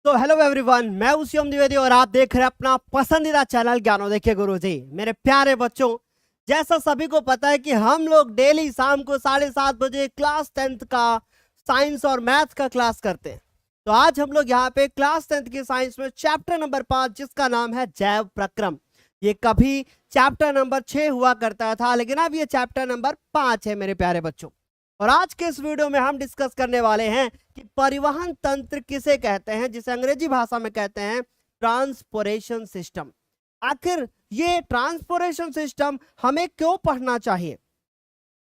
तो hello everyone, मैं हूं शिवम द्विवेदी और आप देख रहे हैं अपना पसंदीदा चैनल ज्ञानोदय गुरुजी। मेरे प्यारे बच्चों, जैसा सभी को पता है कि हम लोग डेली शाम को 7:30 बजे क्लास 10th का साइंस और मैथ का क्लास करते हैं। तो आज हम लोग यहाँ पे क्लास 10th की साइंस में चैप्टर नंबर 5 जिसका नाम है जैव प्रक्रम। ये कभी चैप्टर नंबर 6 हुआ करता था, लेकिन अब ये चैप्टर नंबर 5 है मेरे प्यारे बच्चों। और आज के इस वीडियो में हम डिस्कस करने वाले हैं कि परिवहन तंत्र किसे कहते हैं, जिसे अंग्रेजी भाषा में कहते हैं ट्रांसपोर्टेशन सिस्टम। आखिर ये ट्रांसपोर्टेशन सिस्टम हमें क्यों पढ़ना चाहिए?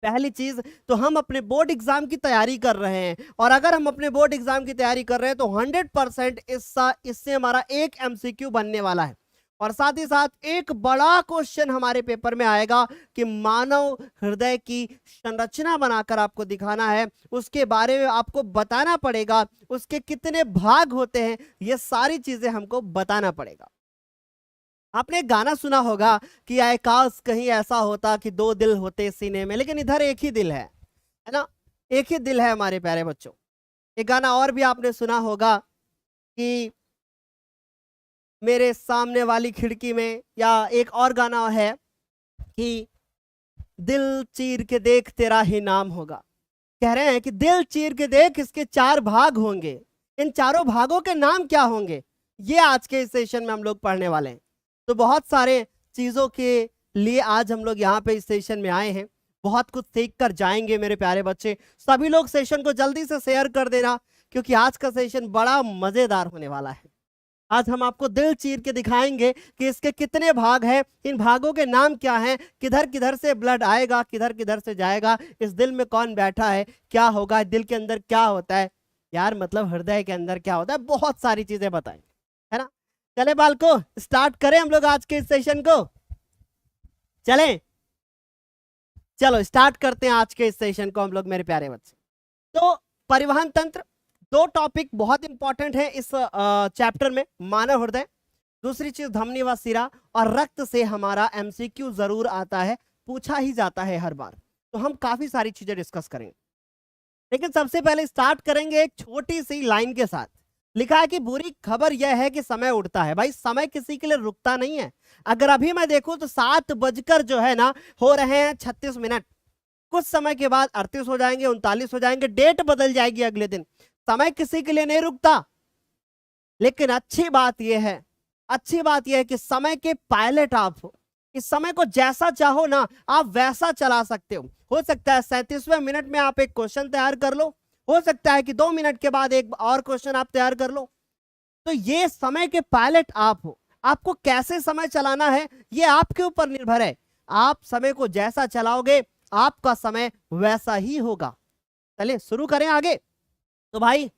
पहली चीज तो हम अपने बोर्ड एग्जाम की तैयारी कर रहे हैं, और अगर हम अपने बोर्ड एग्जाम की तैयारी कर रहे हैं तो 100% इससे हमारा एक एमसीक्यू बनने वाला है। और साथ ही साथ एक बड़ा क्वेश्चन हमारे पेपर में आएगा कि मानव हृदय की संरचना बनाकर आपको दिखाना है, उसके बारे में आपको बताना पड़ेगा, उसके कितने भाग होते हैं, ये सारी चीजें हमको बताना पड़ेगा। आपने एक गाना सुना होगा कि आए काश कहीं ऐसा होता कि दो दिल होते सीने में, लेकिन इधर एक ही दिल है ना? एक ही दिल है हमारे प्यारे बच्चों। एक गाना और भी आपने सुना होगा कि मेरे सामने वाली खिड़की में, या एक और गाना है कि दिल चीर के देख तेरा ही नाम होगा। कह रहे हैं कि दिल चीर के देख, इसके 4 भाग होंगे, इन चारों भागों के नाम क्या होंगे, ये आज के इस सेशन में हम लोग पढ़ने वाले हैं। तो बहुत सारे चीजों के लिए आज हम लोग यहाँ पे इस सेशन में आए हैं, बहुत कुछ सीख कर जाएंगे मेरे प्यारे बच्चे। सभी लोग सेशन को जल्दी से शेयर कर देना, क्योंकि आज का सेशन बड़ा मजेदार होने वाला है। आज हम आपको दिल चीर के दिखाएंगे कि इसके कितने भाग हैं, इन भागों के नाम क्या हैं, किधर किधर से ब्लड आएगा, किधर किधर से जाएगा, इस दिल में कौन बैठा है, क्या होगा, दिल के अंदर क्या होता है, यार मतलब हृदय के अंदर क्या होता है, बहुत सारी चीजें बताएं, है ना? चले बालको, स्टार्ट करें हम लोग आज के इस सेशन को। चलें, चलो स्टार्ट करते हैं आज के इस सेशन को हम लोग मेरे प्यारे बच्चे। तो परिवहन तंत्र, 2 टॉपिक बहुत इंपॉर्टेंट है इस चैप्टर में, मानव हृदय, दूसरी चीज धमनी व सिरा, और रक्त से हमारा एमसीक्यू जरूर आता है, पूछा ही जाता है हर बार। तो हम काफी सारी चीजें डिस्कस करेंगे, लेकिन सबसे पहले स्टार्ट करेंगे एक छोटी सी लाइन के साथ। लिखा है कि बुरी खबर यह है कि समय उड़ता है। भाई समय किसी के लिए रुकता नहीं है। अगर अभी मैं देखूं तो 7 बजकर जो है ना हो रहे हैं 36 मिनट, कुछ समय के बाद 38 हो जाएंगे, 39 हो जाएंगे, डेट बदल जाएगी अगले दिन। समय किसी के लिए नहीं रुकता। लेकिन अच्छी बात यह है कि समय के पायलट आप हो। इस समय को जैसा चाहो ना आप वैसा चला सकते हो सकता है 37वें मिनट में आप एक क्वेश्चन तैयार कर लो, हो सकता है कि 2 मिनट के बाद एक और क्वेश्चन आप तैयार कर लो। तो ये समय के पायलट आप हो। आपको कैसे समय चलाना है ये आपके ऊपर निर्भर है। आप समय को जैसा चलाओगे आपका समय वैसा ही होगा। चलिए शुरू करें आगे। तो भाई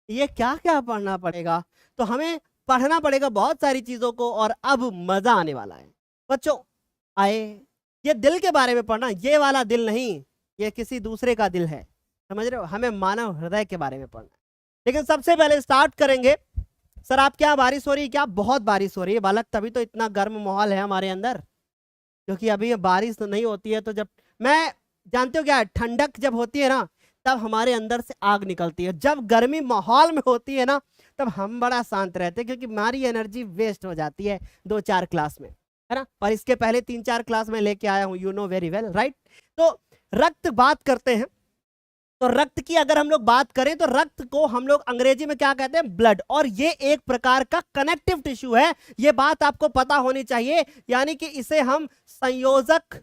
ये क्या क्या पढ़ना पड़ेगा? तो हमें पढ़ना पड़ेगा बहुत सारी चीजों को, और अब मजा आने वाला है बच्चों। आए, ये दिल के बारे में पढ़ना, ये वाला दिल नहीं, ये किसी दूसरे का दिल है, समझ रहे हो? हमें मानव हृदय के बारे में पढ़ना है। लेकिन सबसे पहले स्टार्ट करेंगे। सर आप क्या बारिश हो रही है क्या? बहुत बारिश हो रही है बालक, तभी तो इतना गर्म माहौल है हमारे अंदर, क्योंकि अभी बारिश तो नहीं होती है। तो जब मैं जानते हो क्या, ठंडक जब होती है ना तब हमारे अंदर से आग निकलती है। जब गर्मी माहौल में होती है ना तब हम बड़ा शांत रहते हैं, क्योंकि हमारी एनर्जी वेस्ट हो जाती है 2-4 क्लास में, है ना? और इसके पहले 3-4 क्लास में लेके आया हूं, you know very well, right? तो रक्त बात करते हैं। तो रक्त की अगर हम लोग बात करें तो रक्त को हम लोग अंग्रेजी में क्या कहते हैं? ब्लड। और ये एक प्रकार का कनेक्टिव टिश्यू है, ये बात आपको पता होनी चाहिए। यानी कि इसे हम संयोजक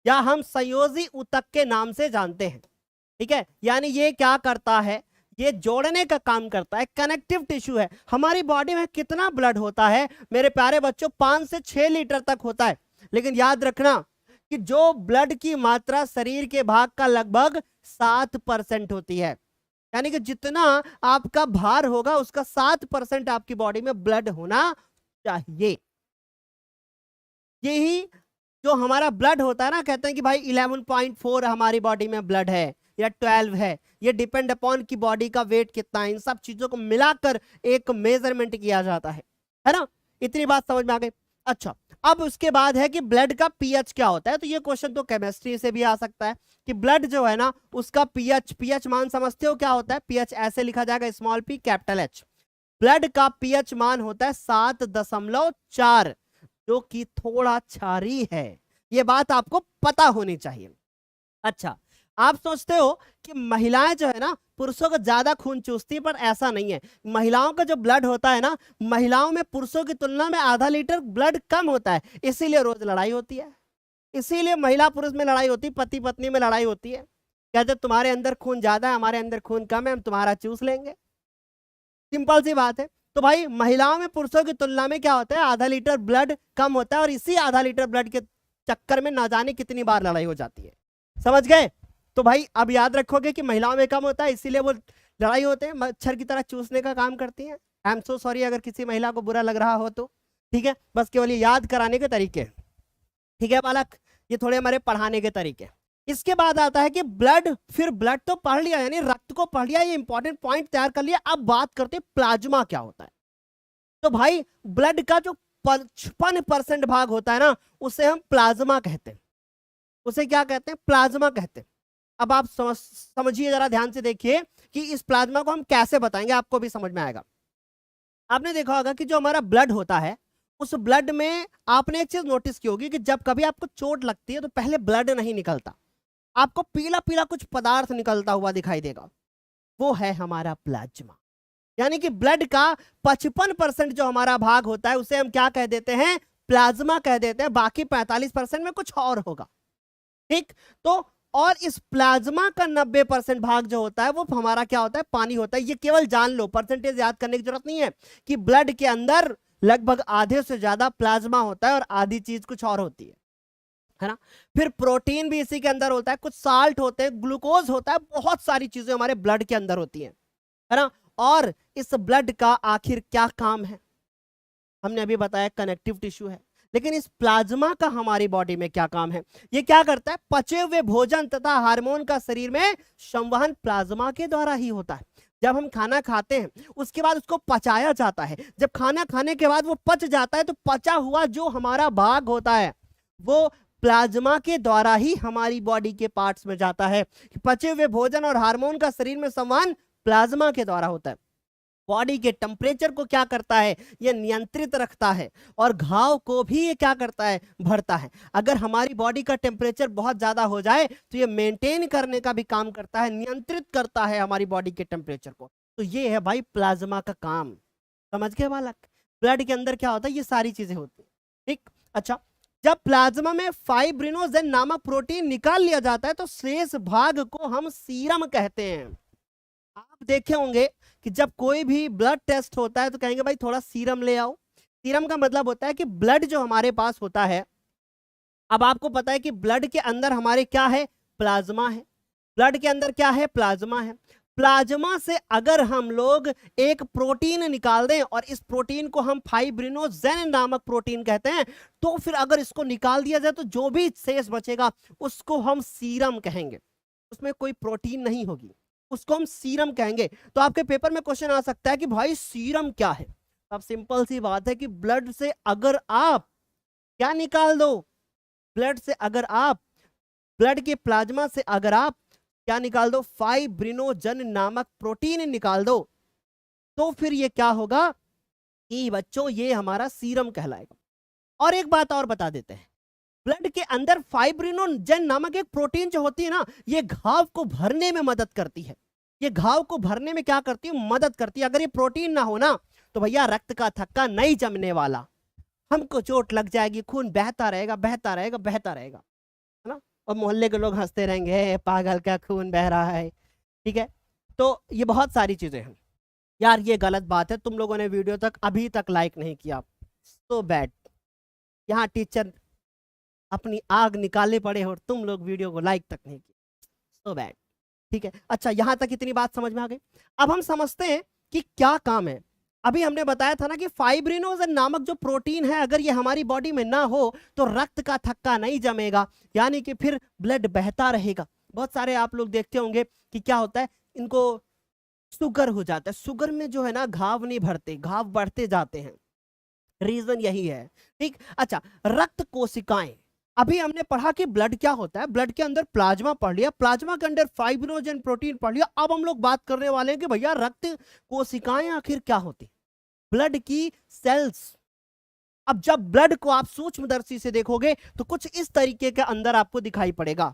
या हम संयोजी ऊतक के नाम से जानते हैं, ठीक है? यानी ये क्या करता है? ये जोड़ने का काम करता है, कनेक्टिव टिश्यू है। हमारी बॉडी में कितना ब्लड होता है मेरे प्यारे बच्चों? 5 से 6 लीटर तक होता है। लेकिन याद रखना कि जो ब्लड की मात्रा शरीर के भाग का लगभग 7% होती है। यानी कि जितना आपका भार होगा उसका 7% आपकी बॉडी में ब्लड होना चाहिए। यही जो हमारा ब्लड होता है ना, कहते हैं कि भाई 11.4 हमारी बॉडी में ब्लड है या 12 है, ये डिपेंड अपॉन की बॉडी का वेट कितना है। इन सब चीजों को मिलाकर एक मेजरमेंट किया जाता है ना? इतनी बात समझ में आ गई। अच्छा, अब उसके बाद है कि ब्लड का पीएच क्या होता है। तो ये क्वेश्चन तो केमिस्ट्री से भी आ सकता है कि ब्लड जो है ना उसका पीएच मान समझते हो क्या होता है? पीएच ऐसे लिखा जाएगा, small P capital H. Blood का पीएच मान होता है 7.4, जो कि थोड़ा क्षारीय है। ये बात आपको पता होनी चाहिए। अच्छा, आप सोचते हो कि महिलाएं जो है ना पुरुषों को ज्यादा खून चूसती है, पर ऐसा नहीं है। महिलाओं का जो ब्लड होता है ना, महिलाओं में पुरुषों की तुलना में आधा लीटर ब्लड कम होता है, इसीलिए रोज लड़ाई होती है। इसीलिए महिला पुरुष में लड़ाई होती है, पति पत्नी में लड़ाई होती है। कहते तुम्हारे अंदर खून ज्यादा है, हमारे अंदर खून कम है, हम तुम्हारा चूस लेंगे। सिंपल सी बात है। तो भाई महिलाओं में पुरुषों की तुलना में क्या होता है, आधा लीटर ब्लड कम होता है, और इसी आधा लीटर ब्लड के चक्कर में ना जाने कितनी बार लड़ाई हो जाती है। समझ गए? तो भाई अब याद रखोगे कि महिलाओं में कम होता है, इसीलिए वो लड़ाई होते हैं, मच्छर की तरह चूसने का काम करती हैं। आई एम सो सॉरी अगर किसी महिला को बुरा लग रहा हो तो, ठीक है, बस केवल ये याद कराने के तरीके, ठीक है बालक, ये थोड़े हमारे पढ़ाने के तरीके। इसके बाद आता है कि ब्लड, फिर ब्लड तो पढ़ लिया, यानी रक्त को पढ़ लिया, ये इंपॉर्टेंट पॉइंट तैयार कर लिया। अब बात करते हैं प्लाज्मा क्या होता है। तो भाई ब्लड का जो 55% भाग होता है ना, उसे हम प्लाज्मा कहते हैं। उसे क्या कहते हैं? प्लाज्मा कहते हैं। अब आप समझिए जरा ध्यान से देखिए कि इस प्लाज्मा को हम कैसे बताएंगे, आपको भी समझ में आएगा। आपने देखा होगा कि जो हमारा ब्लड होता है, उस ब्लड में आपने एक चीज नोटिस की होगी कि जब कभी आपको चोट लगती है तो पहले ब्लड नहीं निकलता, आपको पीला पीला कुछ पदार्थ निकलता हुआ दिखाई देगा, वो है हमारा प्लाज्मा। यानी कि ब्लड का 55% जो हमारा भाग होता है उसे हम क्या कह देते हैं? प्लाज्मा कह देते हैं। बाकी 45% में कुछ और होगा, ठीक। तो और इस प्लाज्मा का 90% भाग जो होता है वो हमारा क्या होता है? पानी होता है। ये केवल जान लो, परसेंटेज याद करने की जरूरत नहीं है, कि ब्लड के अंदर लगभग आधे से ज्यादा प्लाज्मा होता है और आधी चीज कुछ और होती है ना। फिर प्रोटीन भी इसी के अंदर होता है, कुछ साल्ट होते हैं, ग्लूकोज होता है, बहुत सारी चीजें हमारे ब्लड के अंदर होती है ना। और इस ब्लड का आखिर क्या काम है? हमने अभी बताया कनेक्टिव टिश्यू है, लेकिन इस प्लाज्मा का हमारी बॉडी में क्या काम है? ये क्या करता है? पचे हुए भोजन तथा हार्मोन का शरीर में संवहन प्लाज्मा के द्वारा ही होता है। जब हम खाना खाते हैं उसके बाद उसको पचाया जाता है, जब खाना खाने के बाद वो पच जाता है तो पचा हुआ जो हमारा भाग होता है वो प्लाज्मा के द्वारा ही हमारी बॉडी के पार्ट्स में जाता है। पचे हुए भोजन और हार्मोन का शरीर में संवहन प्लाज्मा के द्वारा होता है। बॉडी के टेम्परेचर को क्या करता है? ये नियंत्रित रखता है, और घाव को भी ये क्या करता है? भरता है। अगर हमारी बॉडी का टेम्परेचर बहुत ज्यादा हो जाए तो ये मेंटेन करने का भी काम करता है, नियंत्रित करता है हमारी बॉडी के टेम्परेचर को। तो ये है भाई प्लाज्मा का काम। समझ गए बालक? ब्लड के अंदर क्या होता है? ये सारी चीजें होती है, ठीक। अच्छा, जब प्लाज्मा में फाइब्रिनोजेन नामक प्रोटीन निकाल लिया जाता है तो शेष भाग को हम सीरम कहते हैं। आप देखे होंगे कि जब कोई भी ब्लड टेस्ट होता है तो कहेंगे भाई थोड़ा सीरम ले आओ। सीरम का मतलब होता है कि ब्लड जो हमारे पास होता है, अब आपको पता है कि ब्लड के अंदर हमारे क्या है? प्लाज्मा है। ब्लड के अंदर क्या है? प्लाज्मा है। प्लाज्मा से अगर हम लोग एक प्रोटीन निकाल दें और इस प्रोटीन को हम फाइब्रिनोजेन नामक प्रोटीन कहते हैं, तो फिर अगर इसको निकाल दिया जाए तो जो भी शेष बचेगा उसको हम सीरम कहेंगे। उसमें कोई प्रोटीन नहीं होगी, उसको हम सीरम कहेंगे। तो आपके पेपर में क्वेश्चन आ सकता है कि भाई सीरम क्या है? अब सिंपल सी बात है कि ब्लड से अगर आप क्या निकाल दो, ब्लड से अगर आप, ब्लड के प्लाज्मा से अगर आप क्या निकाल दो? फाइब्रिनोजन नामक प्रोटीन निकाल दो, तो फिर ये क्या होगा कि बच्चों ये हमारा सीरम कहलाएगा। और एक बात और बता देते हैं, ब्लड के अंदर फाइब्रिनोजन नामक एक प्रोटीन जो होती है ना, ये घाव को भरने में मदद करती है। ये घाव को भरने में क्या करती है? मदद करती है। अगर ये प्रोटीन ना हो ना तो भैया रक्त का थक्का नहीं जमने वाला, हमको चोट लग जाएगी, खून बहता रहेगा बहता रहेगा बहता रहेगा, है ना। और मोहल्ले के लोग हंसते रहेंगे, पागल का खून बह रहा है, ठीक है। तो ये बहुत सारी चीजें हैं यार, ये गलत बात है। तुम लोगों ने वीडियो तक अभी तक लाइक नहीं किया, सो बैड। यहाँ टीचर अपनी आग निकालने पड़े और तुम लोग वीडियो को लाइक तक नहीं किया, सो बैड, ठीक है। अच्छा, यहां तक इतनी बात समझ में आ गई। अब हम समझते हैं कि क्या काम है। अभी हमने बताया था ना कि फाइब्रिनोजेन नामक जो प्रोटीन है, अगर ये हमारी बॉडी में ना हो तो रक्त का थक्का नहीं जमेगा, यानी कि फिर ब्लड बहता रहेगा। बहुत सारे आप लोग देखते होंगे कि क्या होता है, इनको शुगर हो जाता है। शुगर में जो है ना घाव नहीं भरते, घाव बढ़ते जाते हैं, रीजन यही है, ठीक। अच्छा, रक्त कोशिकाएं, अभी हमने पढ़ा कि ब्लड क्या होता है, ब्लड के अंदर प्लाज्मा पढ़ लिया, प्लाज्मा के अंदर फाइब्रिनोजेन प्रोटीन पढ़ लिया। अब हम लोग बात करने वाले हैं कि भैया रक्त कोशिकाएं आखिर क्या होती, ब्लड की सेल्स। अब जब ब्लड को आप सूक्ष्मदर्शी से देखोगे तो कुछ इस तरीके के अंदर आपको दिखाई पड़ेगा,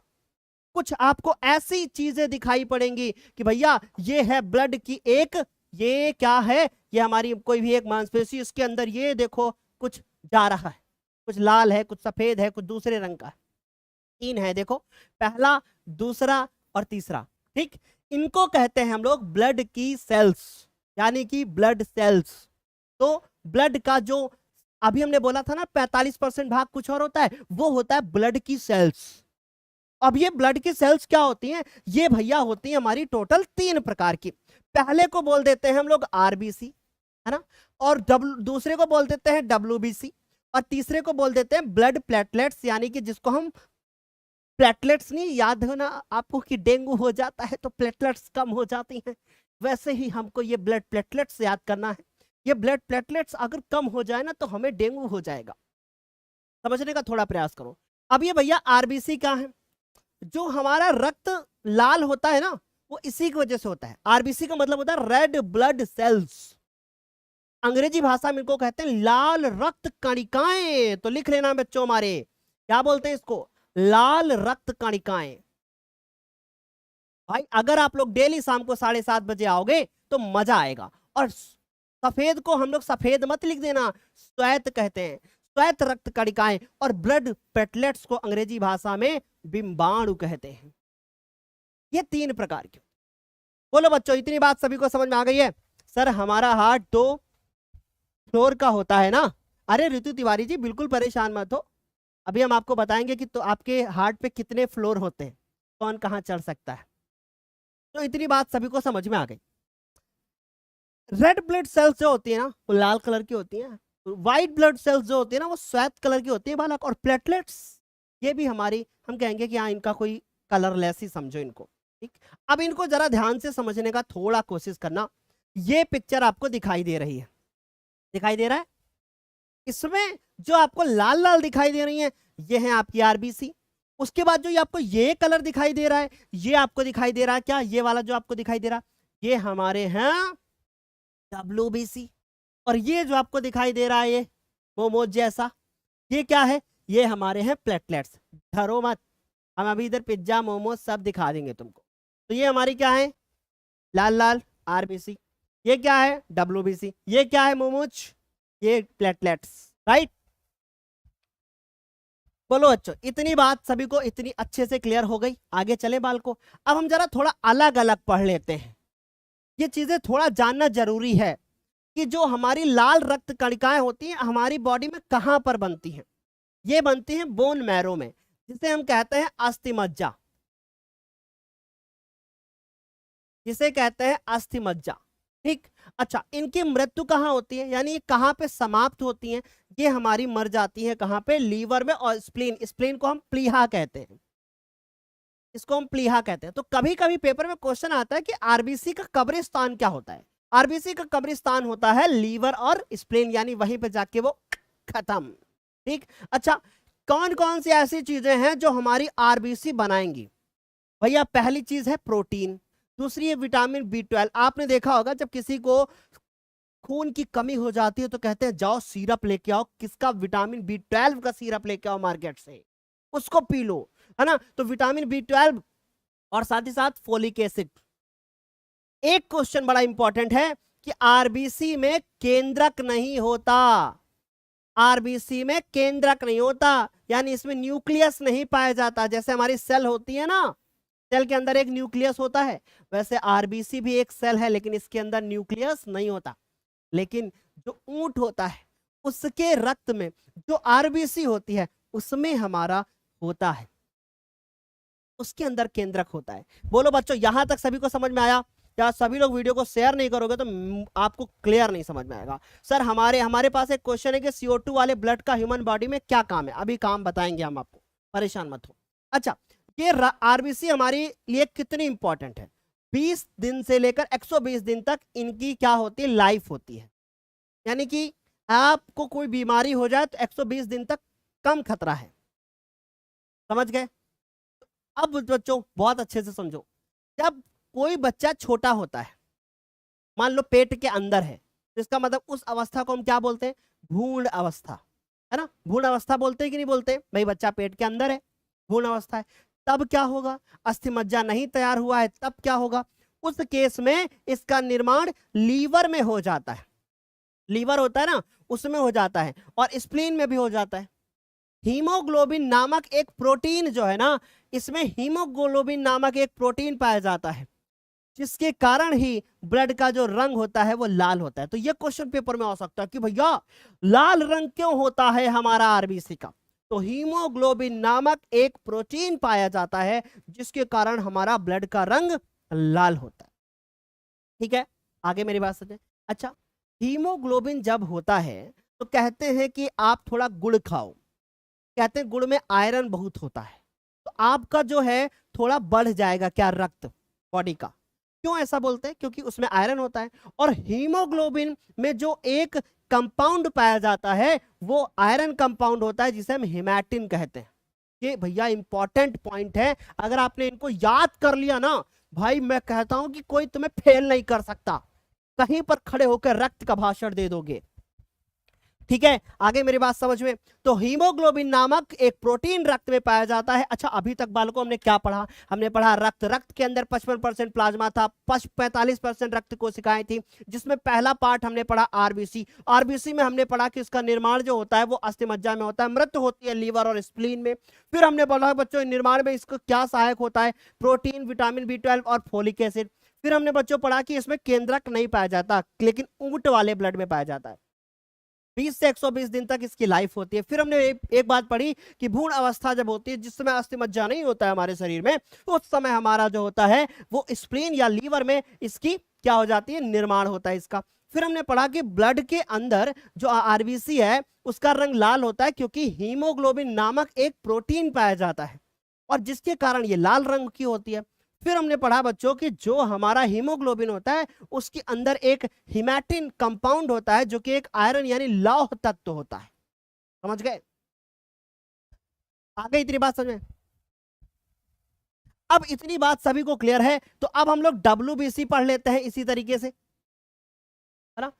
कुछ आपको ऐसी चीजें दिखाई पड़ेंगी कि भैया ये है ब्लड की एक, ये क्या है, ये हमारी कोई भी एक मांसपेशी, इसके अंदर ये देखो कुछ जा रहा है, कुछ लाल है, कुछ सफेद है, कुछ दूसरे रंग का है। तीन है देखो, पहला, दूसरा और तीसरा। ठीक, इनको कहते हैं हम लोग ब्लड की सेल्स, यानी कि ब्लड सेल्स। तो ब्लड का जो अभी हमने बोला था ना 45% भाग कुछ और होता है, वो होता है ब्लड की सेल्स। अब ये ब्लड की सेल्स क्या होती हैं? ये भैया होती हैं हमारी टोटल 3 प्रकार की। पहले को बोल देते हैं हम लोग आरबीसी, है ना, और दूसरे को बोल देते हैं डब्ल्यूबीसी, और तीसरे को बोल देते हैं ब्लड प्लेटलेट्स, यानी कि जिसको हम प्लेटलेट्स, नहीं याद हो ना आपको कि डेंगू हो जाता है तो प्लेटलेट्स कम हो जाती हैं, वैसे ही हमको ये ब्लड प्लेटलेट्स याद करना है। ये ब्लड प्लेटलेट्स अगर कम हो जाए ना तो हमें डेंगू हो जाएगा, समझने का थोड़ा प्रयास करो। अब ये भैया आरबीसी क्या है? जो हमारा रक्त लाल होता है ना, वो इसी की वजह से होता है। आरबीसी का मतलब होता है रेड ब्लड सेल्स, अंग्रेजी भाषा में इनको कहते हैं लाल रक्त कणिकाएं। तो लिख लेना बच्चों हमारे, क्या बोलते हैं इसको? लाल रक्त कणिकाएं। भाई अगर आप लोग डेली शाम को 7:30 बजे आओगे तो मजा आएगा। और सफेद को हम लोग सफेद मत लिख देना, श्वेत कहते हैं, श्वेत रक्त कणिकाएं। और ब्लड प्लेटलेट्स को अंग्रेजी भाषा में बिंबाणु कहते हैं। ये 3 प्रकार के। बोलो बच्चों, इतनी बात सभी को समझ में आ गई है? सर हमारा हार्ट 2 फ्लोर का होता है ना? अरे ऋतु तिवारी जी बिल्कुल परेशान मत हो, अभी हम आपको बताएंगे कि तो आपके हार्ट पे कितने फ्लोर होते हैं, कौन कहां चढ़ सकता है। तो इतनी बात सभी को समझ में आ गई। रेड ब्लड सेल्स जो होती है ना वो लाल कलर की होती हैं, व्हाइट ब्लड सेल्स जो होती है ना वो श्वेत कलर की होती है बालक। और प्लेटलेट्स ये भी हमारी, हम कहेंगे कि हाँ इनका कोई कलरलेस ही समझो इनको। ठीक, अब इनको जरा ध्यान से समझने का थोड़ा कोशिश करना। ये पिक्चर आपको दिखाई दे रही है, दिखाई दे रहा है? इसमें जो आपको लाल लाल दिखाई दे रही है ये है आपकी आरबीसी। उसके बाद जो ये आपको ये कलर दिखाई दे रहा है, ये आपको दिखाई दे रहा है क्या? ये वाला जो आपको दिखाई दे रहा है ये हमारे हैं डब्ल्यूबीसी। और ये जो आपको दिखाई दे रहा है ये मोमोज जैसा, ये क्या है? ये हमारे हैं प्लेटलेट्स। डरो मत, हम अभी इधर पिज्जा मोमोज सब दिखा देंगे तुमको। तो ये हमारी क्या है? लाल लाल आरबीसी। ये क्या है? डब्ल्यूबीसी। ये क्या है? मोमोज। ये प्लेटलेट्स, राइट? बोलो बच्चों, इतनी बात सभी को इतनी अच्छे से क्लियर हो गई? आगे चले बाल को। अब हम जरा थोड़ा अलग अलग पढ़ लेते हैं। ये चीजें थोड़ा जानना जरूरी है कि जो हमारी लाल रक्त कणिकाएं होती हैं हमारी बॉडी में कहां पर बनती हैं। ये बनती हैं बोन मैरो में, जिसे हम कहते हैं अस्थि मज्जा, जिसे कहते हैं अस्थि मज्जा। ठीक, अच्छा, इनकी मृत्यु कहां होती है, यानी ये कहां पे समाप्त होती हैं? ये हमारी मर जाती है कहां पे? लीवर में। और स्प्लीन, स्प्लीन को हम प्लीहा कहते हैं, इसको हम प्लीहा कहते हैं। तो कभी कभी पेपर में क्वेश्चन आता है कि आरबीसी का कब्रिस्तान क्या होता है? आरबीसी का कब्रिस्तान होता है लीवर और स्प्लीन, यानी वहीं पे जाके वो खत्म। ठीक, अच्छा, कौन कौन सी ऐसी चीजें हैं जो हमारी आरबीसी बनाएंगी? भैया पहली चीज है प्रोटीन, दूसरी है विटामिन बी12। आपने देखा होगा जब किसी को खून की कमी हो जाती है तो कहते हैं जाओ सीरप लेके आओ, किसका? विटामिन बी12 का सीरप लेके आओ मार्केट से, उसको पी लो, है ना? तो विटामिन बी12 और साथ ही साथ फोलिक एसिड। एक क्वेश्चन बड़ा इंपॉर्टेंट है कि आरबीसी में केंद्रक नहीं होता, आरबीसी में केंद्रक नहीं होता, यानी इसमें न्यूक्लियस नहीं पाया जाता। जैसे हमारी सेल होती है ना, सेल के अंदर एक न्यूक्लियस होता है, वैसे आरबीसी भी एक सेल है लेकिन इसके अंदर न्यूक्लियस नहीं होता। लेकिन जो ऊंट होता है उसके रक्त में जो आरबीसी होती है उसमें हमारा होता है, उसके अंदर केंद्रक होता है। बोलो बच्चों, यहां तक सभी को समझ में आया? क्या सभी लोग वीडियो को शेयर नहीं करोगे तो आपको क्लियर नहीं समझ में आएगा। सर हमारे पास एक क्वेश्चन है कि CO2 वाले ब्लड का ह्यूमन बॉडी में क्या काम है? अभी काम बताएंगे हम आपको, परेशान मत हो। अच्छा, ये आरबीसी हमारे लिए कितनी इंपॉर्टेंट है? 20 दिन से लेकर 120 दिन तक इनकी क्या होती है? लाइफ होती है, यानी कि आपको कोई बीमारी हो जाए तो 120 दिन तक कम खतरा है। समझ गए? अब बच्चों बहुत अच्छे से समझो, जब कोई बच्चा छोटा होता है, मान लो पेट के अंदर है, तो इसका मतलब उस अवस्था को हम क्या बोलते हैं? भ्रूण अवस्था, है ना? भ्रूण अवस्था बोलते हैं कि नहीं बोलते? भाई बच्चा पेट के अंदर है, भ्रूण अवस्था है। तब क्या होगा? अस्थिमज्जा नहीं तैयार हुआ है, तब क्या होगा? उस केस में इसका निर्माण लीवर में हो जाता है। लीवर होता है ना, उसमें हो जाता है और स्प्लीन में भी हो जाता है। हीमोग्लोबिन नामक एक प्रोटीन जो है ना, इसमें हीमोग्लोबिन नामक एक प्रोटीन पाया जाता है, जिसके कारण ही ब्लड का जो रंग होता है वो लाल होता है। तो ये क्वेश्चन पेपर में आ सकता है कि भैया लाल रंग क्यों होता है हमारा आरबीसी का? तो हीमोग्लोबिन नामक एक प्रोटीन पाया जाता है जिसके कारण हमारा ब्लड का रंग लाल होता है। ठीक है, आगे मेरी बात समझे। अच्छा, हीमोग्लोबिन जब होता है तो कहते हैं कि आप थोड़ा गुड़ खाओ, कहते हैं गुड़ में आयरन बहुत होता है, तो आपका जो है थोड़ा बढ़ जाएगा क्या, रक्त बॉडी का। क्यों ऐसा बोलते हैं? क्योंकि उसमें आयरन होता है। और हीमोग्लोबिन में जो एक कंपाउंड पाया जाता है वो आयरन कंपाउंड होता है जिसे हम हेमाटिन कहते हैं। ये भैया इंपॉर्टेंट पॉइंट है, अगर आपने इनको याद कर लिया ना भाई, मैं कहता हूं कि कोई तुम्हें फेल नहीं कर सकता, कहीं पर खड़े होकर रक्त का भाषण दे दोगे। ठीक है, आगे मेरी बात समझ में। तो हीमोग्लोबिन नामक एक प्रोटीन रक्त में पाया जाता है। अच्छा, अभी तक बालकों हमने क्या पढ़ा? हमने पढ़ा रक्त के अंदर 55% प्लाज्मा था, 45% रक्त कोशिकाएं थी, जिसमें पहला पार्ट हमने पढ़ा आरबीसी। आरबीसी में हमने पढ़ा कि इसका निर्माण जो होता है वो अस्थिमज्जा में होता है, मृत होती है लीवर और स्प्लीन में। फिर हमने पढ़ा बच्चों निर्माण में इसको क्या सहायक होता है? प्रोटीन, विटामिन B12 और फोलिक एसिड। फिर हमने बच्चों पढ़ा कि इसमें केंद्रक नहीं पाया जाता, लेकिन ऊंट वाले ब्लड में पाया जाता है। 20 से 120 दिन तक इसकी लाइफ होती है। फिर हमने एक बात पढ़ी कि भ्रूण अवस्था जब होती है, जिस समय अस्थिमज्जा नहीं होता है हमारे शरीर में, उस समय हमारा जो होता है वो स्प्लीन या लीवर में इसकी क्या हो जाती है? निर्माण होता है इसका। फिर हमने पढ़ा कि ब्लड के अंदर जो आरबीसी है उसका रंग लाल होता है क्योंकि हीमोग्लोबिन नामक एक प्रोटीन पाया जाता है और जिसके कारण ये लाल रंग की होती है। फिर हमने पढ़ा बच्चों कि जो हमारा हीमोग्लोबिन होता है उसके अंदर एक हिमैटिन कंपाउंड होता है जो कि एक आयरन यानी लौह तत्व होता है। समझ गए? आ गई इतनी बात समझ में? अब इतनी बात सभी को क्लियर है तो अब हम लोग डब्ल्यूबीसी पढ़ लेते हैं इसी तरीके से, है ना?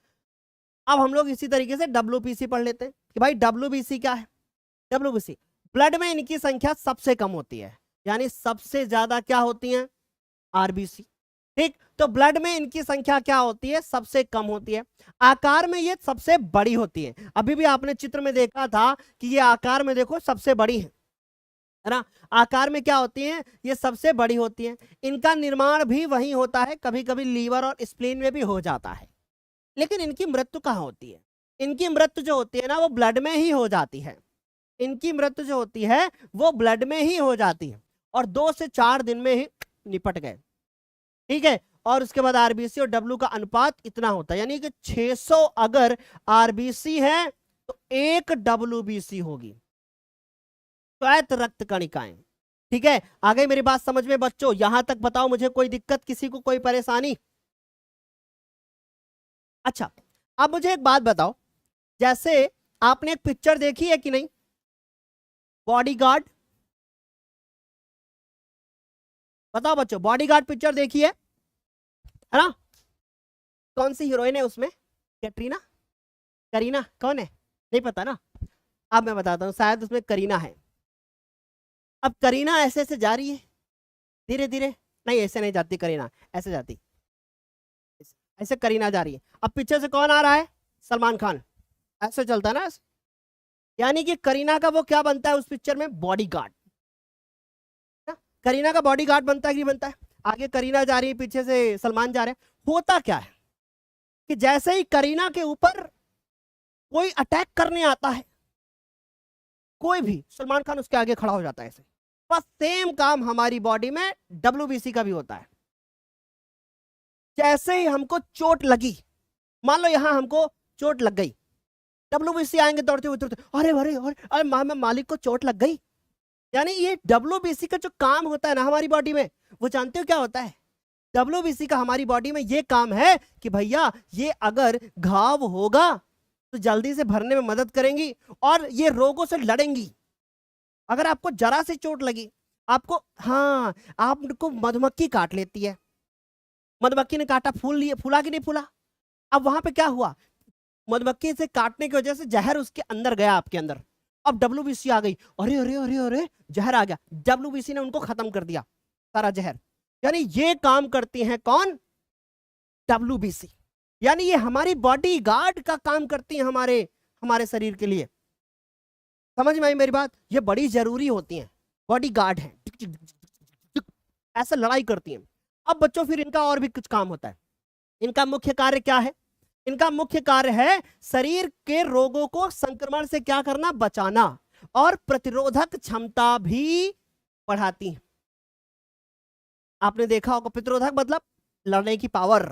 अब हम लोग इसी तरीके से डब्ल्यूबीसी पढ़ लेते हैं कि भाई डब्ल्यूबीसी क्या है? डब्ल्यूबीसी ब्लड में इनकी संख्या सबसे कम होती है, यानी सबसे ज्यादा क्या होती है? आरबीसी। ठीक, तो ब्लड में इनकी संख्या क्या होती है? सबसे कम होती है। आकार में ये सबसे बड़ी होती है। अभी भी आपने चित्र में देखा था कि ये आकार में देखो सबसे बड़ी है ना? आकार में क्या होती है? ये सबसे बड़ी होती है। इनका निर्माण भी वही होता है, कभी कभी लीवर और स्प्लीन में भी हो जाता है। लेकिन इनकी मृत्यु कहाँ होती है? इनकी मृत्यु जो होती है ना वो ब्लड में ही हो जाती है। इनकी मृत्यु जो होती है वो ब्लड में ही हो जाती है और 2 से 4 दिन में ही निपट गए। ठीक है, और उसके बाद आरबीसी और डब्ल्यू का अनुपात इतना होता है, यानी कि 600 अगर आरबीसी है तो 1 डब्ल्यूबीसी होगी, श्वेत रक्त कणिकाएं। ठीक है, आगे मेरी बात समझ में बच्चों? यहां तक बताओ मुझे, कोई दिक्कत, किसी को कोई परेशानी? अच्छा, अब मुझे एक बात बताओ, जैसे आपने एक पिक्चर देखी है कि नहीं? बॉडीगार्ड, बताओ बच्चों, बॉडीगार्ड पिक्चर देखी है ना? कौन सी हीरोइन है उसमें? कैटरीना, करीना, कौन है? नहीं पता ना? अब मैं बताता हूं, शायद उसमें करीना है। अब करीना ऐसे ऐसे जा रही है धीरे धीरे, नहीं ऐसे नहीं जाती करीना, ऐसे जाती, ऐसे करीना जा रही है। अब पीछे से कौन आ रहा है? सलमान खान, ऐसे चलता है ना। यानी कि करीना का वो क्या बनता है उस पिक्चर में? बॉडीगार्ड। करीना का बॉडीगार्ड बनता है कि नहीं बनता है? आगे करीना जा रही है, पीछे से सलमान जा रहे हैं। होता क्या है कि जैसे ही करीना के ऊपर कोई अटैक करने आता है, कोई भी, सलमान खान उसके आगे खड़ा हो जाता है ऐसे। बस सेम काम हमारी बॉडी में डब्ल्यूबीसी का भी होता है। जैसे ही हमको चोट लगी, मान लो यहां हमको चोट लग गई, डब्ल्यूबीसी आएंगे दौड़ते हुए, अरे अरे अरे अरे मालिक को चोट लग गई। यानी ये डब्ल्यूबीसी का जो काम होता है ना हमारी बॉडी में, वो जानते हो क्या होता है? डब्ल्यूबीसी का हमारी बॉडी में ये काम है कि भैया ये अगर घाव होगा तो जल्दी से भरने में मदद करेंगी और ये रोगों से लड़ेंगी। अगर आपको जरा से चोट लगी, आपको, हाँ, आपको मधुमक्खी काट लेती है, मधुमक्खी ने काटा, फूल लिए, फूला कि नहीं फूला? अब वहां पे क्या हुआ मधुमक्खी से काटने की वजह से जहर उसके अंदर गया, आपके अंदर। अब WBC आ गई, अरे अरे अरे अरे जहर आ गया, WBC ने उनको खत्म कर दिया सारा जहर। यानी ये काम करती हैं कौन? WBC। यानी ये हमारी बॉडी गार्ड का काम करती हैं हमारे हमारे शरीर के लिए। समझ में आई मेरी बात? ये बड़ी जरूरी होती हैं, बॉडी गार्ड है, ऐसा लड़ाई करती हैं। अब बच्चों फिर इनका और भी कुछ काम होता है। इनका मुख्य कार्य क्या है? इनका मुख्य कार्य है शरीर के रोगों को संक्रमण से क्या करना? बचाना, और प्रतिरोधक क्षमता भी बढ़ाती है। आपने देखा होगा, प्रतिरोधक मतलब लड़ने की पावर,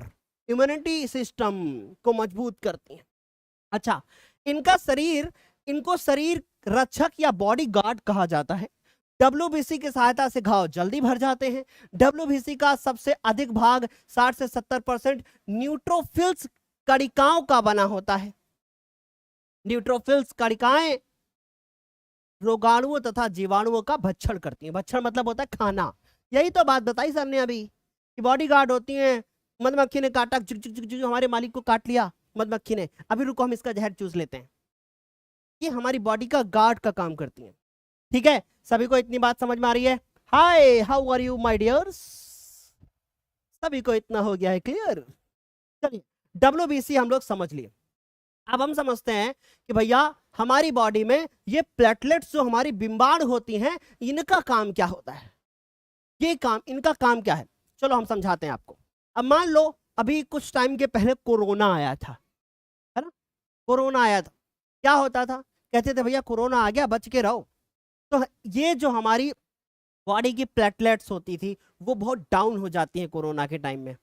इम्यूनिटी सिस्टम को मजबूत करती है। अच्छा, इनको शरीर रक्षक या बॉडी गार्ड कहा जाता है। WBC की सहायता से घाव जल्दी भर जाते हैं। WBC का सबसे अधिक भाग 60 से 70% न्यूट्रोफिल्स कणिकाओं का बना होता है। न्यूट्रोफिल्स कणिकाएं रोगाणुओं तथा जीवाणुओं का भक्षण करती हैं। भक्षण मतलब होता है खाना। यही तो बात बताई सर ने अभी कि बॉडी गार्ड होती हैं। मधुमक्खी ने काटा, जुग जुग जुग जुग, हमारे मालिक को काट लिया मधुमक्खी ने, अभी रुको हम इसका जहर चूस लेते हैं। ये हमारी बॉडी का गार्ड का काम करती हैं। ठीक है, सभी को इतनी बात समझ में आ रही है? Hi, how are you my dears? सभी को इतना हो गया है क्लियर? चलिए, WBC हम लोग समझ लिए। अब हम समझते हैं कि भैया हमारी बॉडी में ये प्लेटलेट्स जो हमारी बिंबाणु होती हैं, इनका काम क्या होता है? इनका काम क्या है? चलो हम समझाते हैं आपको। अब मान लो अभी कुछ टाइम के पहले कोरोना आया था, है ना? कोरोना आया था, क्या होता था? कहते थे भैया कोरोना आ गया, बच के रहो। तो ये जो हमारी बॉडी की प्लेटलेट्स होती थी वो बहुत डाउन हो जाती हैं कोरोना के टाइम में।